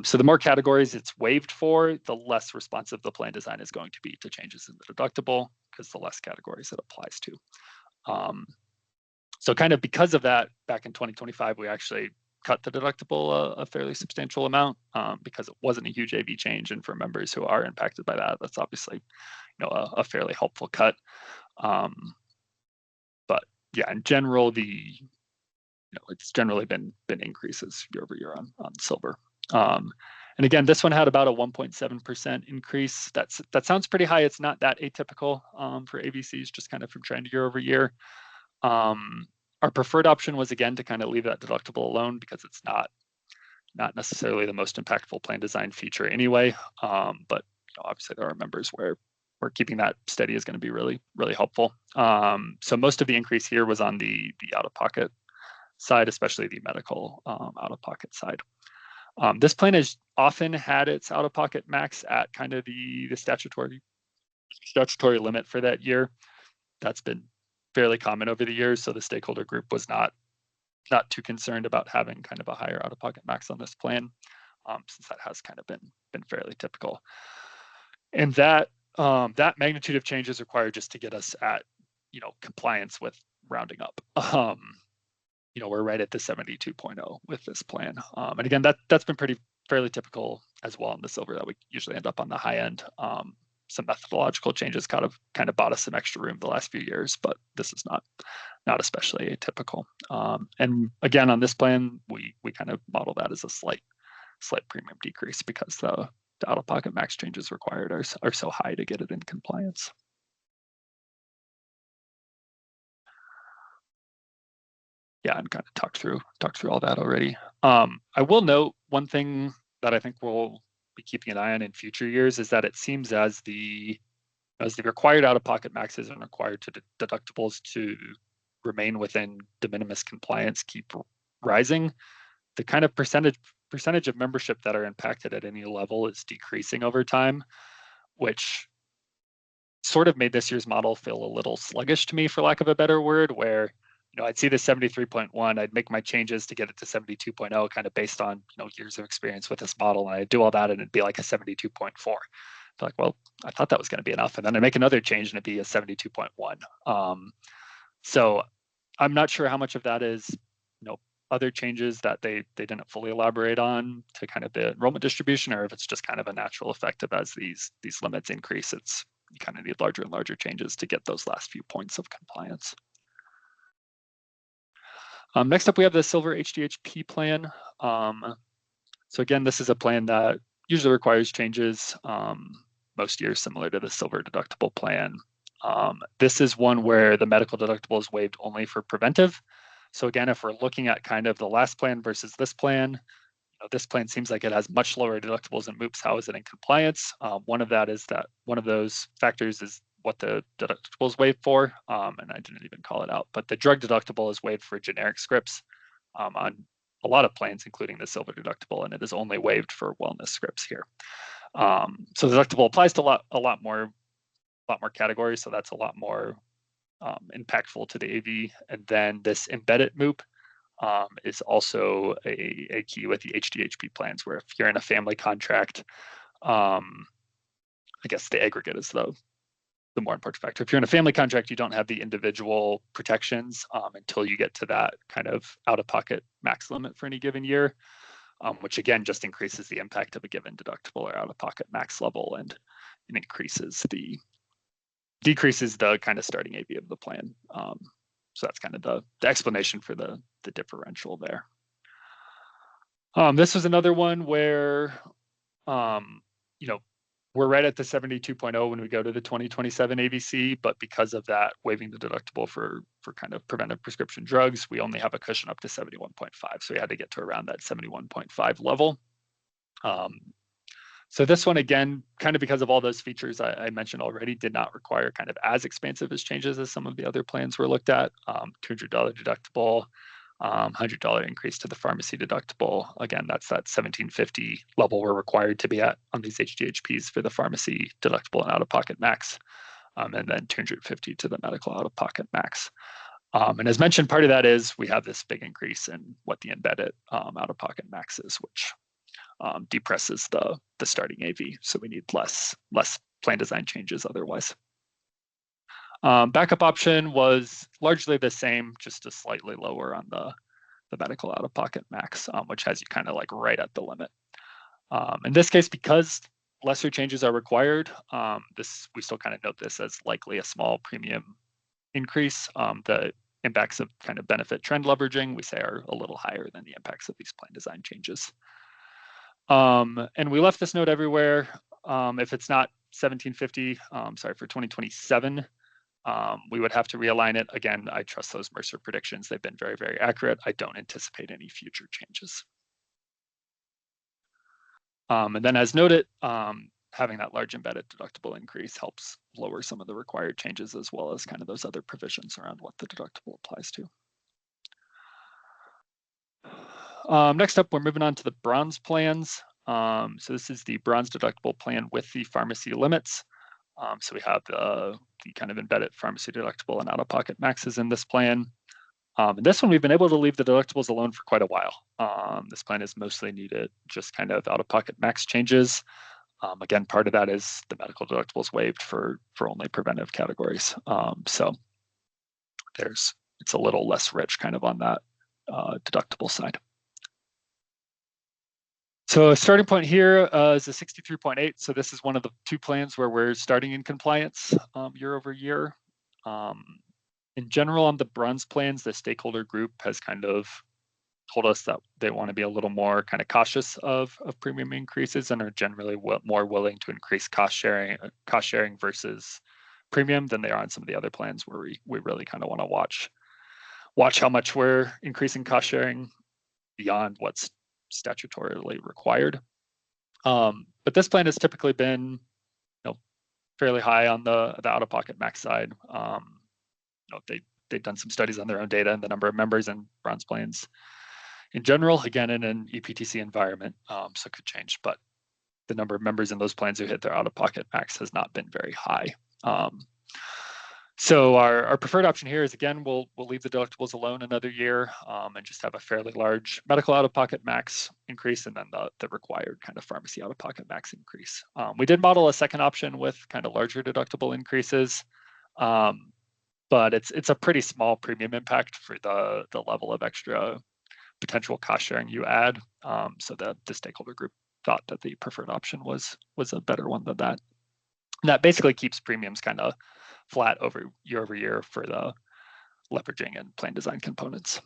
So the more categories it's waived for, the less responsive the plan design is going to be to changes in the deductible, because the less categories it applies to. So kind of because of that, back in 2025, we actually cut the deductible a fairly substantial amount because it wasn't a huge AV change. And for members who are impacted by that, that's obviously a fairly helpful cut. But yeah, in general, it's generally been increases year over year on silver. And again, this one had about a 1.7% increase. That sounds pretty high. It's not that atypical for ABCs, just kind of from trend year over year. Our preferred option was, again, to kind of leave that deductible alone because it's not necessarily the most impactful plan design feature anyway. But obviously there are members where keeping that steady is going to be really, really helpful. So most of the increase here was on the out-of-pocket side, especially the medical out-of-pocket side. This plan has often had its out-of-pocket max at kind of the statutory limit for that year. That's been fairly common over the years, so the stakeholder group was not too concerned about having kind of a higher out-of-pocket max on this plan, since that has kind of been fairly typical. And that magnitude of change is required just to get us at compliance with rounding up. We're right at the 72.0 with this plan. And again, that's been fairly typical as well in the silver, that we usually end up on the high end. Some methodological changes kind of bought us some extra room the last few years, but this is not especially atypical. And again, on this plan, we kind of model that as a slight premium decrease because the out-of-pocket max changes required are so high to get it in compliance. Yeah, and kind of talked through all that already. I will note one thing that I think we'll be keeping an eye on in future years is that it seems as the required out-of-pocket maxes and required deductibles to remain within de minimis compliance keep rising, the kind of percentage of membership that are impacted at any level is decreasing over time, which sort of made this year's model feel a little sluggish to me, for lack of a better word, where I'd see the 73.1, I'd make my changes to get it to 72.0, kind of based on, years of experience with this model. And I'd do all that and it'd be like a 72.4. Like, well, I thought that was going to be enough. And then I make another change and it'd be a 72.1. So I'm not sure how much of that is, other changes that they didn't fully elaborate on to kind of the enrollment distribution, or if it's just kind of a natural effect of as these limits increase, you kind of need larger and larger changes to get those last few points of compliance. Next up, we have the Silver HDHP plan. So again, this is a plan that usually requires changes most years, similar to the Silver deductible plan. This is one where the medical deductible is waived only for preventive. So again, if we're looking at kind of the last plan versus this plan, this plan seems like it has much lower deductibles and MOOPs. How is it in compliance? One of those factors is what the deductible is waived for, and I didn't even call it out, but the drug deductible is waived for generic scripts on a lot of plans, including the Silver deductible, and it is only waived for wellness scripts here. So the deductible applies to a lot more categories, so that's a lot more impactful to the AV. And then this embedded MOOP is also a key with the HDHP plans, where if you're in a family contract, I guess the aggregate is the more important factor. If you're in a family contract, you don't have the individual protections until you get to that kind of out-of-pocket max limit for any given year, which again just increases the impact of a given deductible or out-of-pocket max level, and decreases the kind of starting AV of the plan. So that's kind of the explanation for the differential there. This was another one where, we're right at the 72.0 when we go to the 2027 AVC, but because of that waiving the deductible for kind of preventive prescription drugs, we only have a cushion up to 71.5. So we had to get to around that 71.5 level. So this one, again, kind of because of all those features I mentioned already, did not require kind of as expansive as changes as some of the other plans were looked at. $200 deductible, $100 increase to the pharmacy deductible. Again, that's that $1,750 level we're required to be at on these HDHPs for the pharmacy deductible and out-of-pocket max, and then $250 to the medical out-of-pocket max. And as mentioned, part of that is we have this big increase in what the embedded out-of-pocket max is, which depresses the starting AV. So we need less plan design changes otherwise. Backup option was largely the same, just a slightly lower on the medical out-of-pocket max, which has you kind of like right at the limit. In this case, because lesser changes are required, we still kind of note this as likely a small premium increase. The impacts of kind of benefit trend leveraging, we say, are a little higher than the impacts of these plan design changes. And we left this note everywhere. If it's not 1750, for 2027, we would have to realign it. Again, I trust those Mercer predictions. They've been very, very accurate. I don't anticipate any future changes. And then as noted, having that large embedded deductible increase helps lower some of the required changes, as well as kind of those other provisions around what the deductible applies to. Next up, we're moving on to the bronze plans. So this is the bronze deductible plan with the pharmacy limits. So we have the kind of embedded pharmacy deductible and out-of-pocket maxes in this plan. And this one, we've been able to leave the deductibles alone for quite a while. This plan is mostly needed just kind of out-of-pocket max changes. Again, part of that is the medical deductibles waived for only preventive categories. So it's a little less rich kind of on that deductible side. So starting point here is a 63.8. So this is one of the two plans where we're starting in compliance year over year. In general, on the bronze plans, the stakeholder group has kind of told us that they want to be a little more kind of cautious of premium increases and are generally more willing to increase cost sharing versus premium than they are on some of the other plans where we really kind of want to watch how much we're increasing cost sharing beyond what's statutorily required. But this plan has typically been fairly high on the out-of-pocket max side. They've done some studies on their own data and the number of members in bronze plans in general, again, in an EPTC environment, so it could change, but the number of members in those plans who hit their out-of-pocket max has not been very high. So our preferred option here is, again, we'll leave the deductibles alone another year and just have a fairly large medical out-of-pocket max increase, and then the required kind of pharmacy out-of-pocket max increase. We did model a second option with kind of larger deductible increases, but it's a pretty small premium impact for the level of extra potential cost sharing you add. So the stakeholder group thought that the preferred option was a better one than that. And that basically keeps premiums kind of flat year over year for the leveraging and plan design components.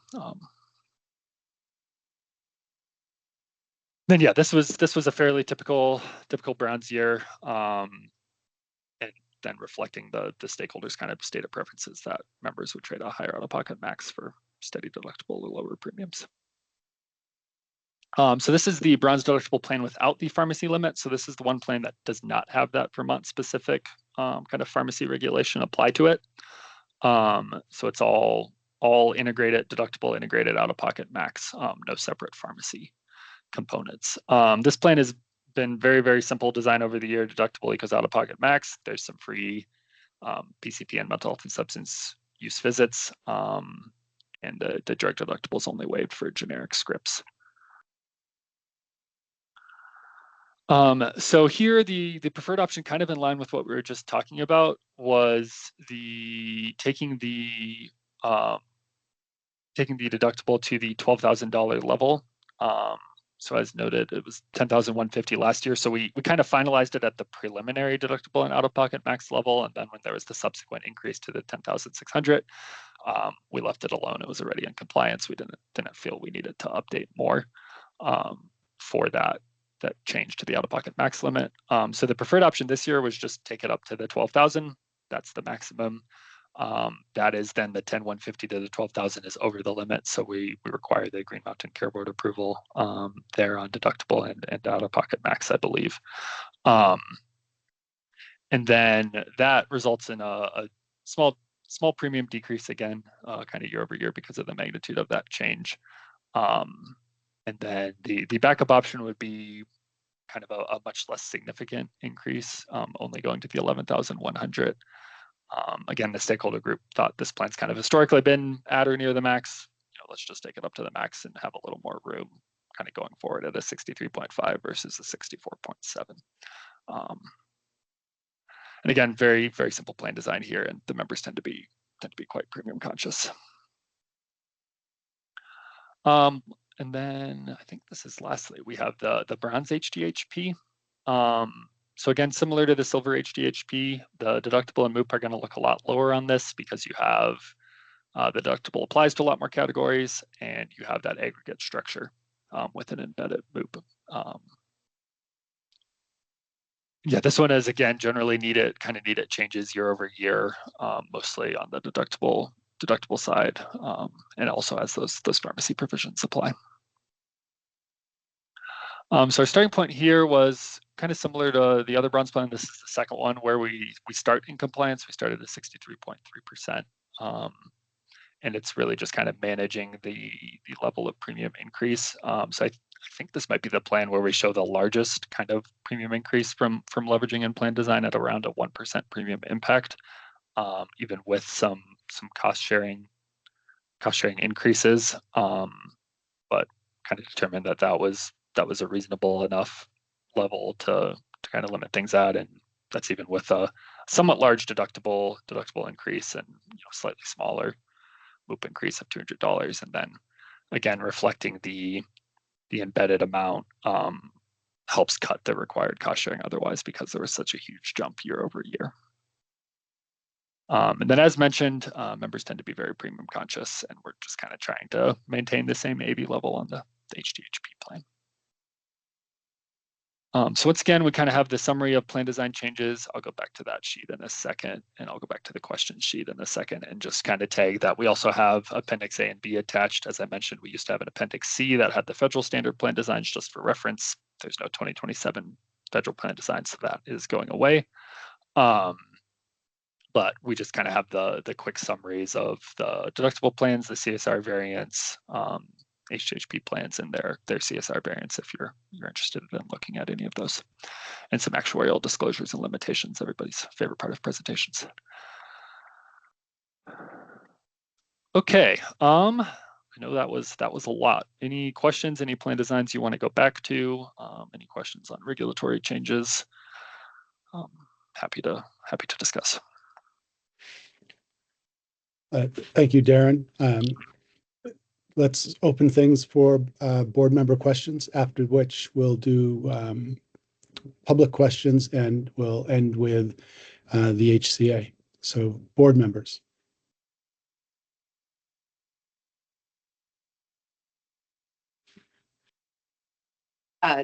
Then yeah, this was a fairly typical Browns year, and then reflecting the stakeholders' kind of stated preferences that members would trade a higher out-of-pocket max for steady deductible or lower premiums. So this is the bronze deductible plan without the pharmacy limit. So this is the one plan that does not have that Vermont-specific kind of pharmacy regulation applied to it. So it's all integrated, deductible, integrated out-of-pocket max, no separate pharmacy components. This plan has been very, very simple design over the year. Deductible equals out-of-pocket max. There's some free PCP and mental health and substance use visits, and the drug deductible is only waived for generic scripts. So here the preferred option, kind of in line with what we were just talking about, was taking the deductible to the $12,000 level. So as noted, it was $10,150 last year. So we kind of finalized it at the preliminary deductible and out-of-pocket max level, and then when there was the subsequent increase to the $10,600, we left it alone. It was already in compliance. We didn't feel we needed to update more for that change to the out-of-pocket max limit. So the preferred option this year was just take it up to the 12,000. That's the maximum. That is then the 10,150 to the 12,000 is over the limit. So we require the Green Mountain Care Board approval there on deductible and out-of-pocket max, I believe. And then that results in a small premium decrease again, kind of year over year because of the magnitude of that change. And then the backup option would be kind of a much less significant increase, only going to the 11,100. Again, the stakeholder group thought this plan's kind of historically been at or near the max. Let's just take it up to the max and have a little more room kind of going forward at a 63.5 versus the 64.7. And again, very, very simple plan design here, and the members tend to be quite premium conscious. And then I think this is lastly, we have the bronze HDHP. So again, similar to the silver HDHP, the deductible and MOOP are going to look a lot lower on this because you have the deductible applies to a lot more categories, and you have that aggregate structure with an embedded MOOP. Yeah, this one is, again, generally needed changes year over year, mostly on the deductible side, and also as those pharmacy provisions apply. So our starting point here was kind of similar to the other bronze plan. This is the second one where we start in compliance. We started at 63.3%. And it's really just kind of managing the level of premium increase. So I think this might be the plan where we show the largest kind of premium increase from leveraging and plan design at around a 1% premium impact, even with some cost sharing increases. But kind of determined that was a reasonable enough level to kind of limit things out, and that's even with a somewhat large deductible increase and slightly smaller MOOP increase of $200, and then again reflecting the embedded amount helps cut the required cost sharing otherwise because there was such a huge jump year over year. And then as mentioned, members tend to be very premium conscious, and we're just kind of trying to maintain the same AV level on the HDHP plan. So once again, we kind of have the summary of plan design changes. I'll go back to that sheet in a second, and I'll go back to the question sheet in a second and just kind of tag that we also have Appendix A and B attached. As I mentioned, we used to have an Appendix C that had the federal standard plan designs just for reference. There's no 2027 federal plan design, so that is going away. But we just kind of have the quick summaries of the deductible plans, the CSR variants, HDHP plans, and their CSR variants if you're interested in looking at any of those, and some actuarial disclosures and limitations, everybody's favorite part of presentations. Okay, I know that was a lot. Any questions, any plan designs you want to go back to? Any questions on regulatory changes? Happy to discuss. Thank you, Darren. Let's open things for board member questions, after which we'll do public questions and we'll end with the HCA. So board members.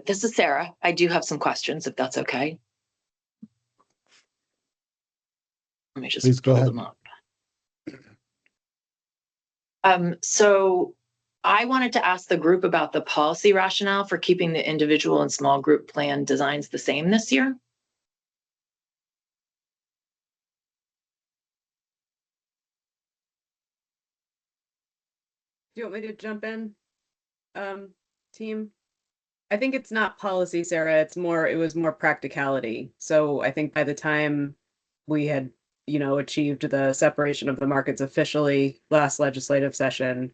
This is Sarah. I do have some questions, if that's okay. Let me just Please go pull ahead. them up. So I wanted to ask the group about the policy rationale for keeping the individual and small group plan designs the same this year. Do you want me to jump in, team? I think it's not policy, Sarah. It was more practicality. So I think by the time we had, achieved the separation of the markets officially last legislative session,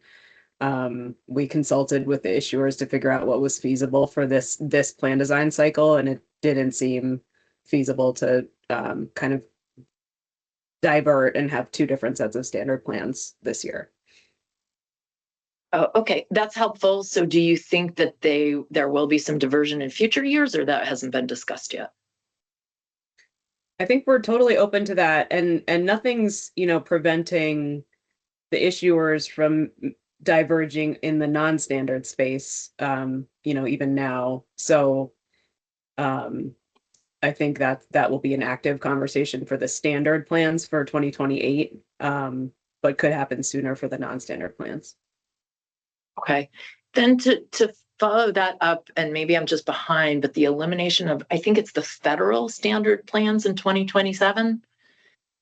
we consulted with the issuers to figure out what was feasible for this plan design cycle, and it didn't seem feasible to kind of divert and have two different sets of standard plans this year. Oh, okay, that's helpful. So do you think that there will be some diversion in future years, or that hasn't been discussed yet? I think we're totally open to that, and nothing's, preventing the issuers from diverging in the non-standard space, even now. So I think that will be an active conversation for the standard plans for 2028, but could happen sooner for the non-standard plans. Okay, then to follow that up, and maybe I'm just behind, but the elimination of, I think it's the federal standard plans in 2027.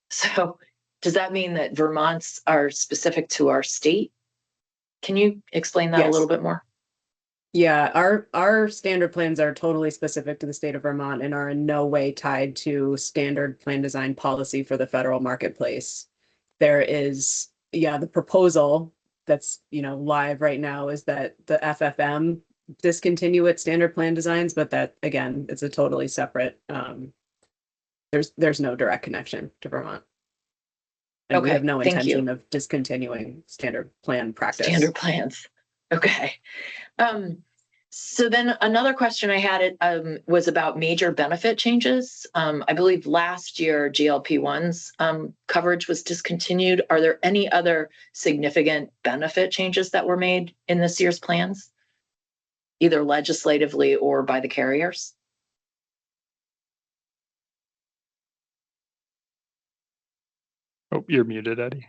So does that mean that Vermont's are specific to our state? Can you explain that a little bit more? Yeah, our standard plans are totally specific to the state of Vermont and are in no way tied to standard plan design policy for the federal marketplace. There is, the proposal that's, live right now is that the FFM discontinue its standard plan designs, but that, again, it's a totally separate, there's no direct connection to Vermont. And we have no intention of discontinuing standard plan practice. Standard plans. Okay. So then another question I had was about major benefit changes. I believe last year GLP-1s coverage was discontinued. Are there any other significant benefit changes that were made in this year's plans, either legislatively or by the carriers? Oh, you're muted, Eddie.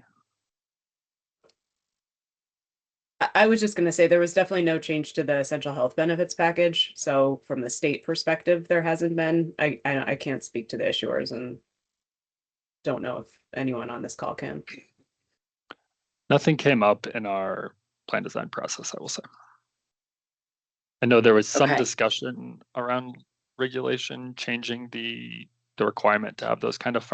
I was just going to say there was definitely no change to the essential health benefits package. So from the state perspective, there hasn't been. I can't speak to the issuers and don't know if anyone on this call can. Nothing came up in our plan design process, I will say. I know there was some discussion around regulation changing the requirement to have those kind of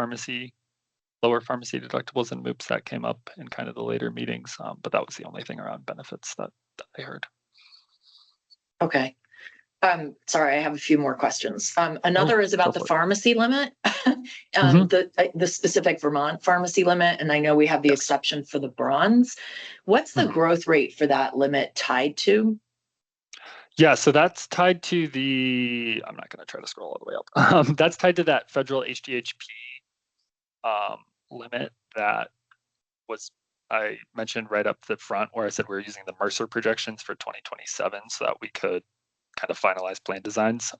lower pharmacy deductibles and MOOPs that came up in kind of the later meetings, but that was the only thing around benefits that I heard. Okay. Sorry, I have a few more questions. Another is about the pharmacy limit, the specific Vermont pharmacy limit, and I know we have the exception for the bronze. What's the growth rate for that limit tied to? Yeah, so that's tied to the, I'm not going to try to scroll all the way up. That's tied to that federal HDHP limit that I mentioned right up the front, where I said we're using the Mercer projections for 2027 so that we could kind of finalize plan designs.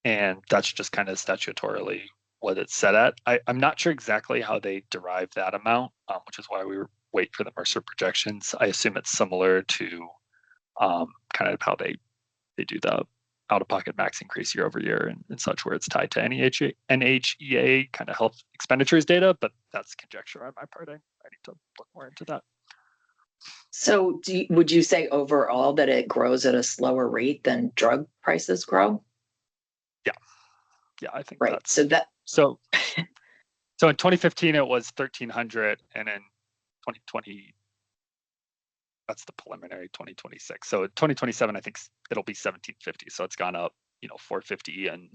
And that's just kind of statutorily what it's set at. I'm not sure exactly how they derive that amount, which is why we wait for the Mercer projections. I assume it's similar to kind of how they do the out-of-pocket max increase year over year and such, where it's tied to NHEA kind of health expenditures data, but that's conjecture on my part. I need to look more into that. So would you say overall that it grows at a slower rate than drug prices grow? Yeah, I think right. That's so in 2015 it was 1,300, and in 2020. That's the preliminary 2026. So 2027, I think it'll be 1750. So it's gone up, 450 and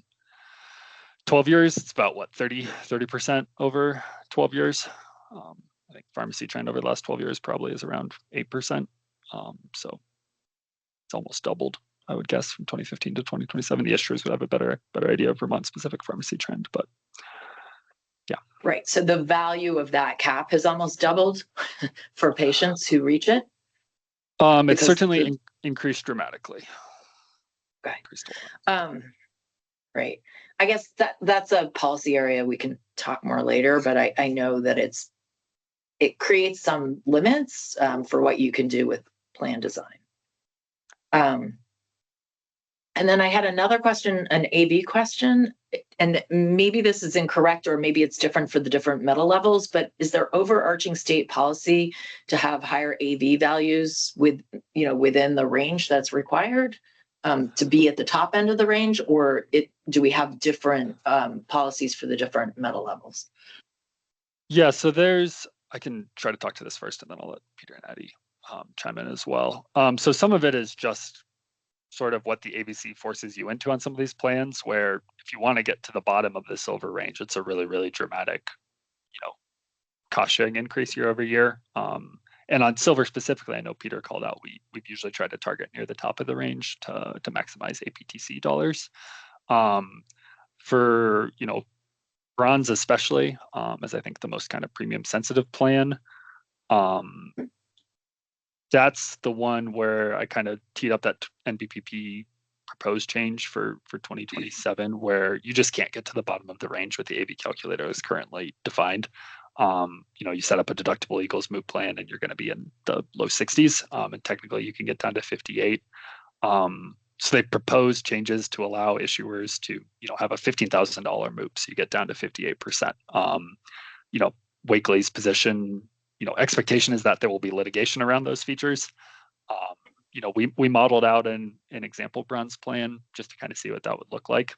12 years. It's about what, 30% over 12 years. I think pharmacy trend over the last 12 years probably is around 8%. So it's almost doubled, I would guess, from 2015 to 2027. The issuers would have a better idea of Vermont specific pharmacy trend, but yeah. Right. So the value of that cap has almost doubled for patients who reach it. It's Because certainly increased dramatically. Okay. Increased a lot. Right. I guess that's a policy area we can talk more later, but I know that it creates some limits for what you can do with plan design. And then I had another question, an AV question, and maybe this is incorrect or maybe it's different for the different metal levels, but is there overarching state policy to have higher AV values within the range that's required to be at the top end of the range, or do we have different policies for the different metal levels? Yeah, so I can try to talk to this first and then I'll let Peter and Addie chime in as well. So some of it is just sort of what the AVC forces you into on some of these plans, where if you want to get to the bottom of the silver range, it's a really, really dramatic, cost sharing increase year over year. And on silver specifically, I know Peter called out, we've usually tried to target near the top of the range to maximize APTC dollars. For, bronze especially, as I think the most kind of premium sensitive plan, that's the one where I kind of teed up that NBPP proposed change for 2027, where you just can't get to the bottom of the range with the AV calculator as currently defined. You set up a deductible equals moot plan and you're going to be in the low 60s, and technically you can get down to 58. So they proposed changes to allow issuers to, have a $15,000 moot, so you get down to 58%. Wakely's position, expectation is that there will be litigation around those features. We modeled out an example bronze plan just to kind of see what that would look like.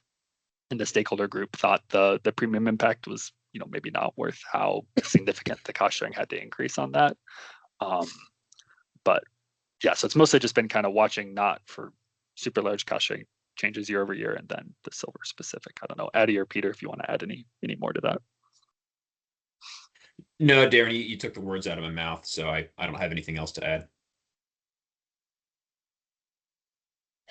And the stakeholder group thought the premium impact was, maybe not worth how significant the cost sharing had to increase on that. But yeah, so it's mostly just been kind of watching not for super large cost sharing changes year over year and then the silver specific. I don't know, Addie or Peter, if you want to add any more to that. No, Darren, you took the words out of my mouth, so I don't have anything else to add.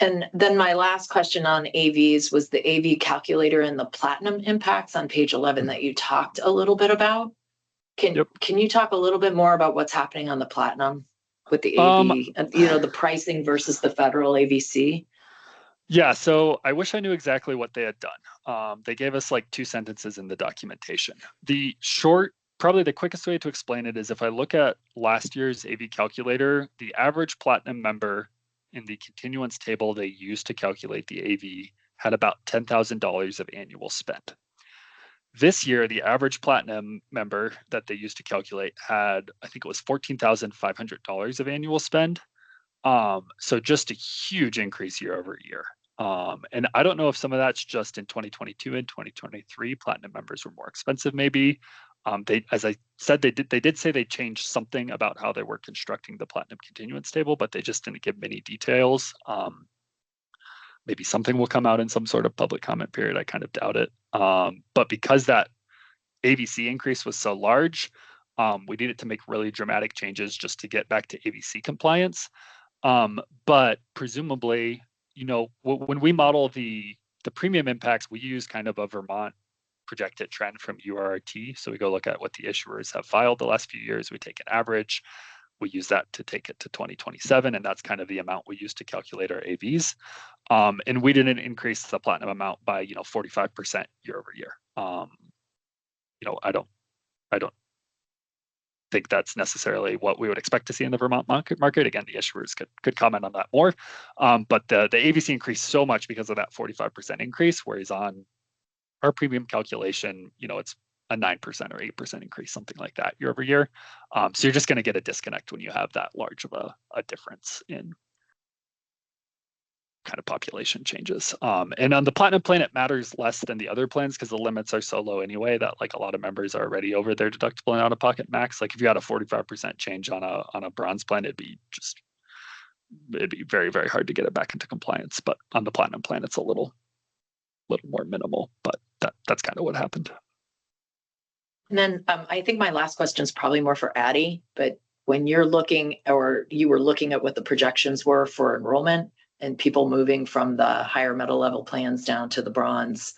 And then my last question on AVs was the AV calculator and the platinum impacts on page 11 that you talked a little bit about. Can you talk a little bit more about what's happening on the platinum with the AV, the pricing versus the federal AVC? Yeah, so I wish I knew exactly what they had done. They gave us like 2 sentences in the documentation. Probably the quickest way to explain it is if I look at last year's AV calculator, the average platinum member in the continuance table they used to calculate the AV had about $10,000 of annual spend. This year, the average platinum member that they used to calculate had, I think it was $14,500 of annual spend. So just a huge increase year over year. And I don't know if some of that's just in 2022 and 2023, platinum members were more expensive maybe. As I said, they did say they changed something about how they were constructing the platinum continuance table, but they just didn't give many details. Maybe something will come out in some sort of public comment period. I kind of doubt it. But because that AVC increase was so large, we needed to make really dramatic changes just to get back to AVC compliance. But presumably, when we model the premium impacts, we use kind of a Vermont projected trend from URRT. So we go look at what the issuers have filed the last few years. We take an average. We use that to take it to 2027, and that's kind of the amount we use to calculate our AVs. And we didn't increase the platinum amount by 45% year over year. I don't think that's necessarily what we would expect to see in the Vermont market. Again, the issuers could comment on that more. But the AVC increased so much because of that 45% increase, whereas on our premium calculation, it's a 9% or 8% increase, something like that year over year. So you're just going to get a disconnect when you have that large of a difference in kind of population changes. And on the platinum plan, it matters less than the other plans because the limits are so low anyway that like a lot of members are already over their deductible and out-of-pocket max. Like if you had a 45% change on a bronze plan, it'd be very, very hard to get it back into compliance. But on the platinum plan, it's a little more minimal, but that's kind of what happened. And then I think my last question is probably more for Addie, but when you're looking, or you were looking at what the projections were for enrollment and people moving from the higher metal level plans down to the bronze,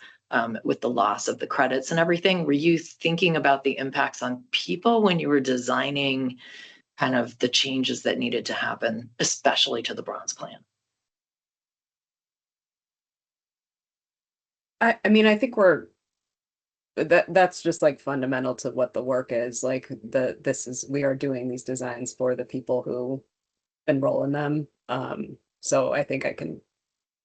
with the loss of the credits and everything, were you thinking about the impacts on people when you were designing kind of the changes that needed to happen, especially to the bronze plan? I mean, I think that's just like fundamental to what the work is. Like we are doing these designs for the people who enroll in them. So I think I can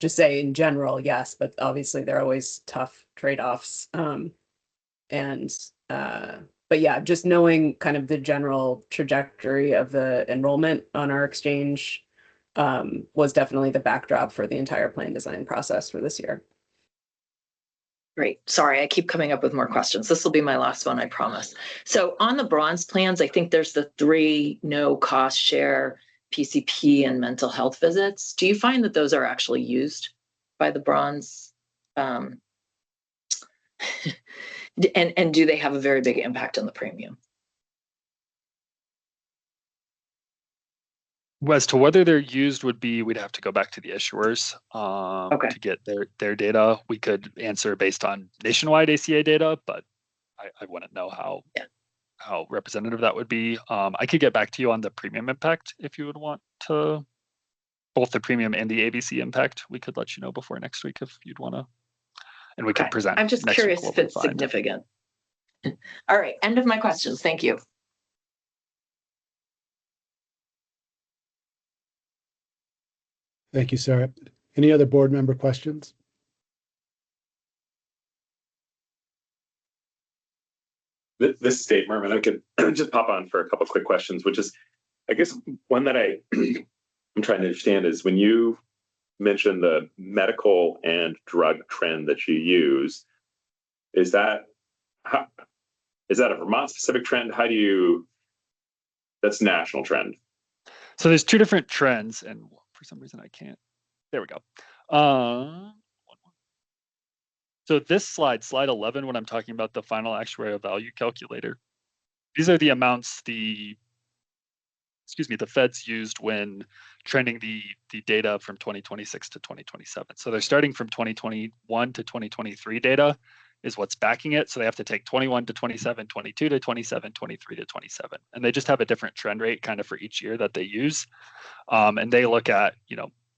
just say in general, yes, but obviously there are always tough trade-offs. But yeah, just knowing kind of the general trajectory of the enrollment on our exchange was definitely the backdrop for the entire plan design process for this year. Great. Sorry, I keep coming up with more questions. This will be my last one, I promise. So on the bronze plans, I think there's the 3 no cost share, PCP, and mental health visits. Do you find that those are actually used by the bronze? And do they have a very big impact on the premium? As to whether they're used we'd have to go back to the issuers to get their data. We could answer based on nationwide ACA data, but I wouldn't know how representative that would be. I could get back to you on the premium impact if you would want to, both the premium and the ABC impact. We could let you know before next week if you'd want to, and we could present. I'm just curious if it's significant. All right, end of my questions. Thank you. Thank you, Sarah. Any other board member questions? This is Dave Merman. I could just pop on for a couple quick questions, which is, I guess, one that I'm trying to understand is when you mention the medical and drug trend that you use, is that a Vermont specific trend? That's national trend. So there's 2 different trends, and for some reason I can't. There we go. So this slide 11, when I'm talking about the final actuarial value calculator, these are the amounts the feds used when trending the data from 2026 to 2027. So they're starting from 2021 to 2023 data is what's backing it. So they have to take 21 to 27, 22 to 27, 23 to 27. And they just have a different trend rate kind of for each year that they use. And they look at,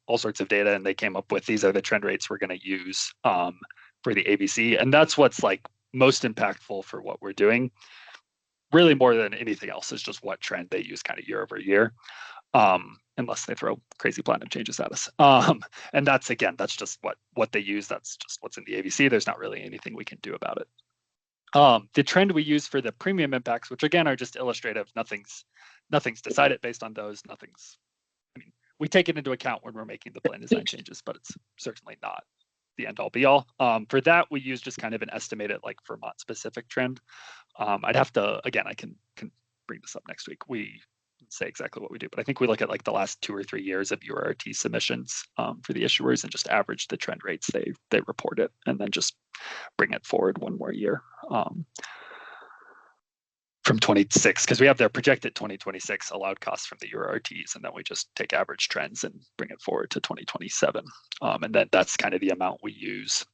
all sorts of data, and they came up with these are the trend rates we're going to use for the ABC. And that's what's like most impactful for what we're doing. Really more than anything else is just what trend they use kind of year over year. Unless they throw crazy platinum changes at us. And that's just what they use. That's just what's in the ABC. There's not really anything we can do about it. The trend we use for the premium impacts, which again are just illustrative, nothing's decided based on those. We take it into account when we're making the plan design changes, but it's certainly not the end all be all. For that, we use just kind of an estimated like Vermont specific trend. I'd have to, again, I can bring this up next week. We say exactly what we do, but I think we look at like the last 2 or 3 years of URRT submissions for the issuers and just average the trend rates they report it, and then just bring it forward 1 more year from 26, because we have their projected 2026 allowed costs from the URRTs, and then we just take average trends and bring it forward to 2027. And then that's kind of the amount we use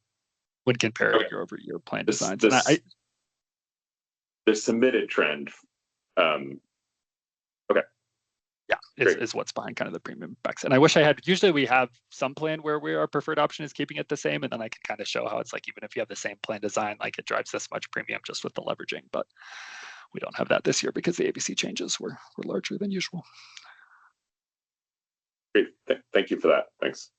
when comparing year over year plan designs. The submitted trend. Is what's behind kind of the premium impacts. And I wish I had, usually we have some plan where our preferred option is keeping it the same. And then I can kind of show how it's like, even if you have the same plan design, like it drives this much premium just with the leveraging, but we don't have that this year because the ABC changes were larger than usual. Great, thank you for that, thanks.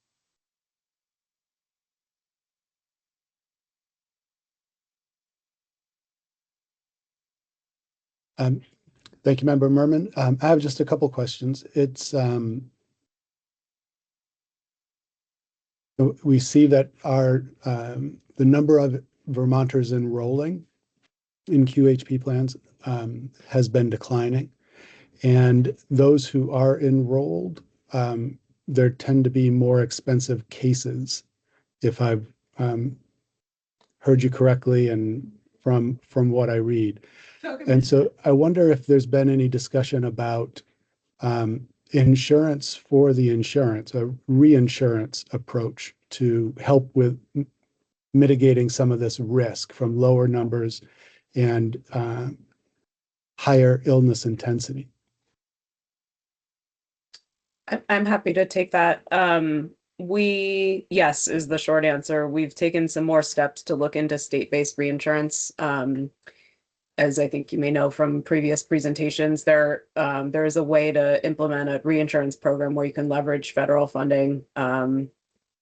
Thank you, Member Merman. I have just a couple questions. It's We see that the number of Vermonters enrolling in QHP plans has been declining. And those who are enrolled, there tend to be more expensive cases, if I've heard you correctly and from what I read. And so I wonder if there's been any discussion about insurance for the insurance, a reinsurance approach to help with mitigating some of this risk from lower numbers and higher illness intensity. I'm happy to take that. Yes, is the short answer. We've taken some more steps to look into state-based reinsurance. As I think you may know from previous presentations, there is a way to implement a reinsurance program where you can leverage federal funding.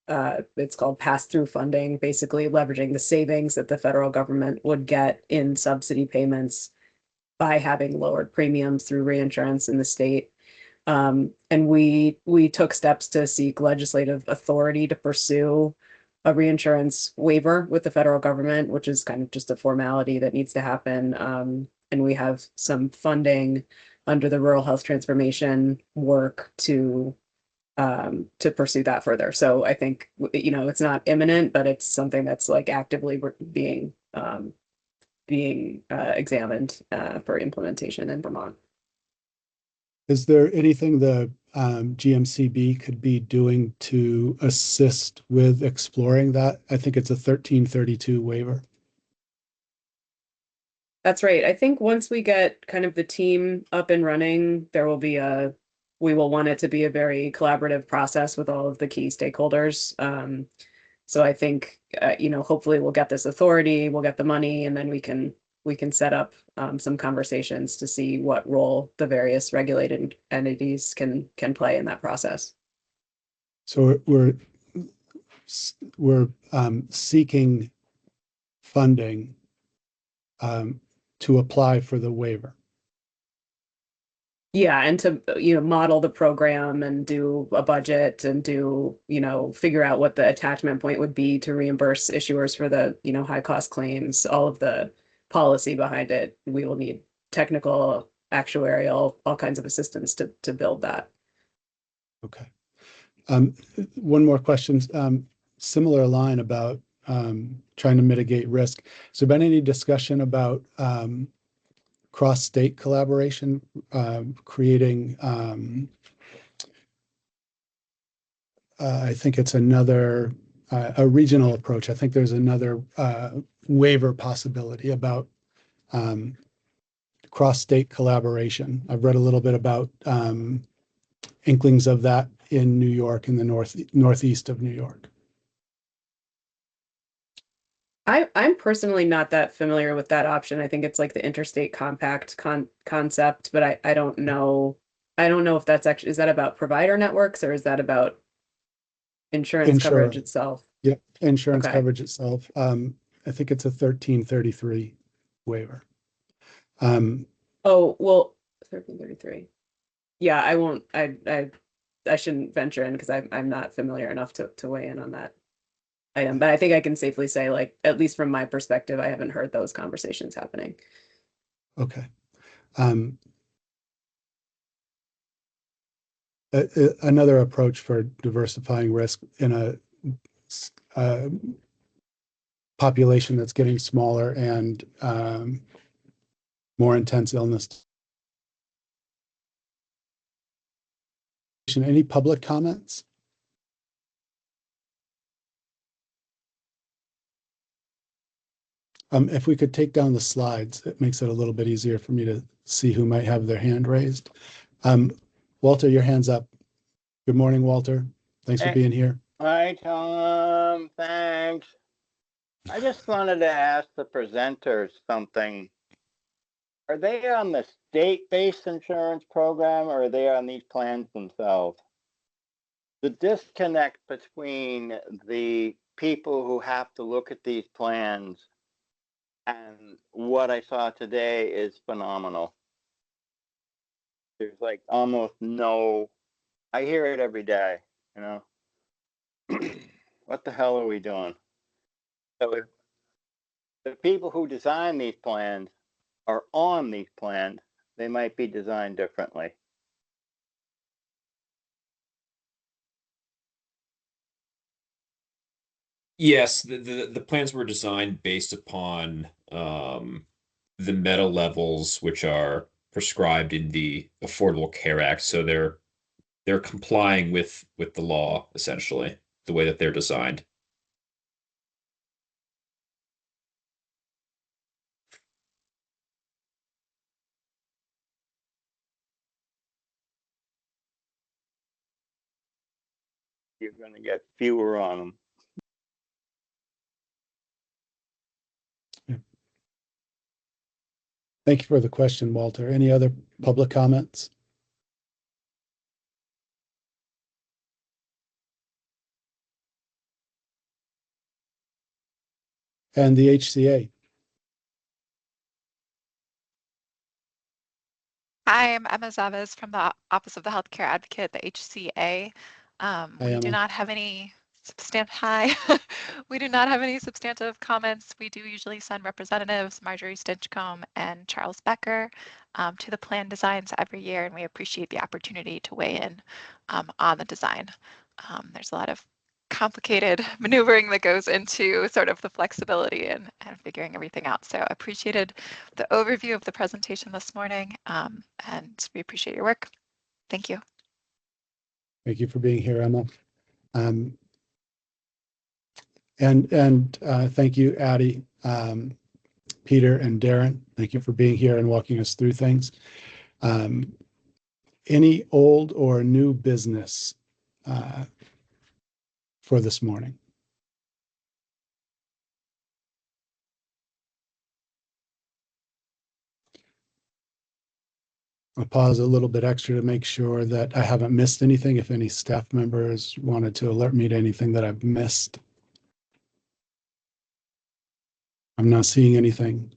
It's called pass-through funding, basically leveraging the savings that the federal government would get in subsidy payments by having lowered premiums through reinsurance in the state. And we took steps to seek legislative authority to pursue a reinsurance waiver with the federal government, which is kind of just a formality that needs to happen. And we have some funding under the Rural Health Transformation work to pursue that further. So I think, it's not imminent, but it's something that's like actively being examined for implementation in Vermont. Is there anything the GMCB could be doing to assist with exploring that? I think it's a 1332 waiver. That's right. I think once we get kind of the team up and running, we will want it to be a very collaborative process with all of the key stakeholders. So I think, hopefully we'll get this authority, we'll get the money, and then we can set up some conversations to see what role the various regulated entities can play in that process. So we're seeking funding to apply for the waiver. Yeah, and to model the program and do a budget and figure out what the attachment point would be to reimburse issuers for the high cost claims, all of the policy behind it. We will need technical, actuarial, all kinds of assistance to build that. Okay. One more question, similar line about trying to mitigate risk. Has there been any discussion about cross-state collaboration, creating, I think it's another, a regional approach. I think there's another waiver possibility about cross-state collaboration. I've read a little bit about inklings of that in New York, in the northeast of New York. I'm personally not that familiar with that option. I think it's like the interstate compact concept, but I don't know. I don't know if that's actually, is that about provider networks or is that about insurance coverage itself? Yep, insurance Okay. coverage itself. I think it's a 1333 waiver. Oh, well, 1333. Yeah, I won't, I shouldn't venture in because I'm not familiar enough to weigh in on that item, but I think I can safely say, like, at least from my perspective, I haven't heard those conversations happening. Okay. Another approach for diversifying risk in a population that's getting smaller and more intense illness. Any public comments? If we could take down the slides, it makes it a little bit easier for me to see who might have their hand raised. Walter, your hand's up. Good morning, Walter. Thanks for being here. Hi, Tom. Thanks. I just wanted to ask the presenters something. Are they on the state-based insurance program or are they on these plans themselves? The disconnect between the people who have to look at these plans and what I saw today is phenomenal. There's like almost no, I hear it every day, you know. What the hell are we doing? So if the people who design these plans are on these plans, they might be designed differently. Yes, the plans were designed based upon the meta levels which are prescribed in the Affordable Care Act. So they're complying with the law essentially, the way that they're designed. You're going to get fewer on them. Thank you for the question, Walter. Any other public comments? And the HCA. Hi, I'm Emma Zavis from the Office of the Healthcare Advocate, the HCA. We do Emma. not have any we do not have any substantive comments. We do usually send representatives, Marjorie Stinchcomb and Charles Becker, to the plan designs every year, and we appreciate the opportunity to weigh in on the design. There's a lot of complicated maneuvering that goes into sort of the flexibility and figuring everything out. So I appreciated the overview of the presentation this morning, and we appreciate your work. Thank you. Thank you for being here, Emma. And thank you, Addie, Peter, and Darren. Thank you for being here and walking us through things. Any old or new business for this morning? I'll pause a little bit extra to make sure that I haven't missed anything. If any staff members wanted to alert me to anything that I've missed. I'm not seeing anything.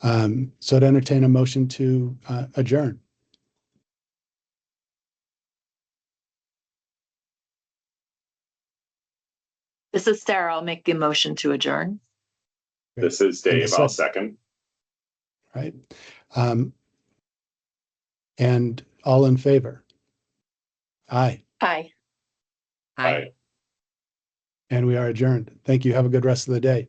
So to entertain a motion to adjourn. This is Sarah. I'll make the motion to adjourn. This is Dave. I'll second. Right. And all in favor? Aye. Aye. Aye. And we are adjourned. Thank you. Have a good rest of the day.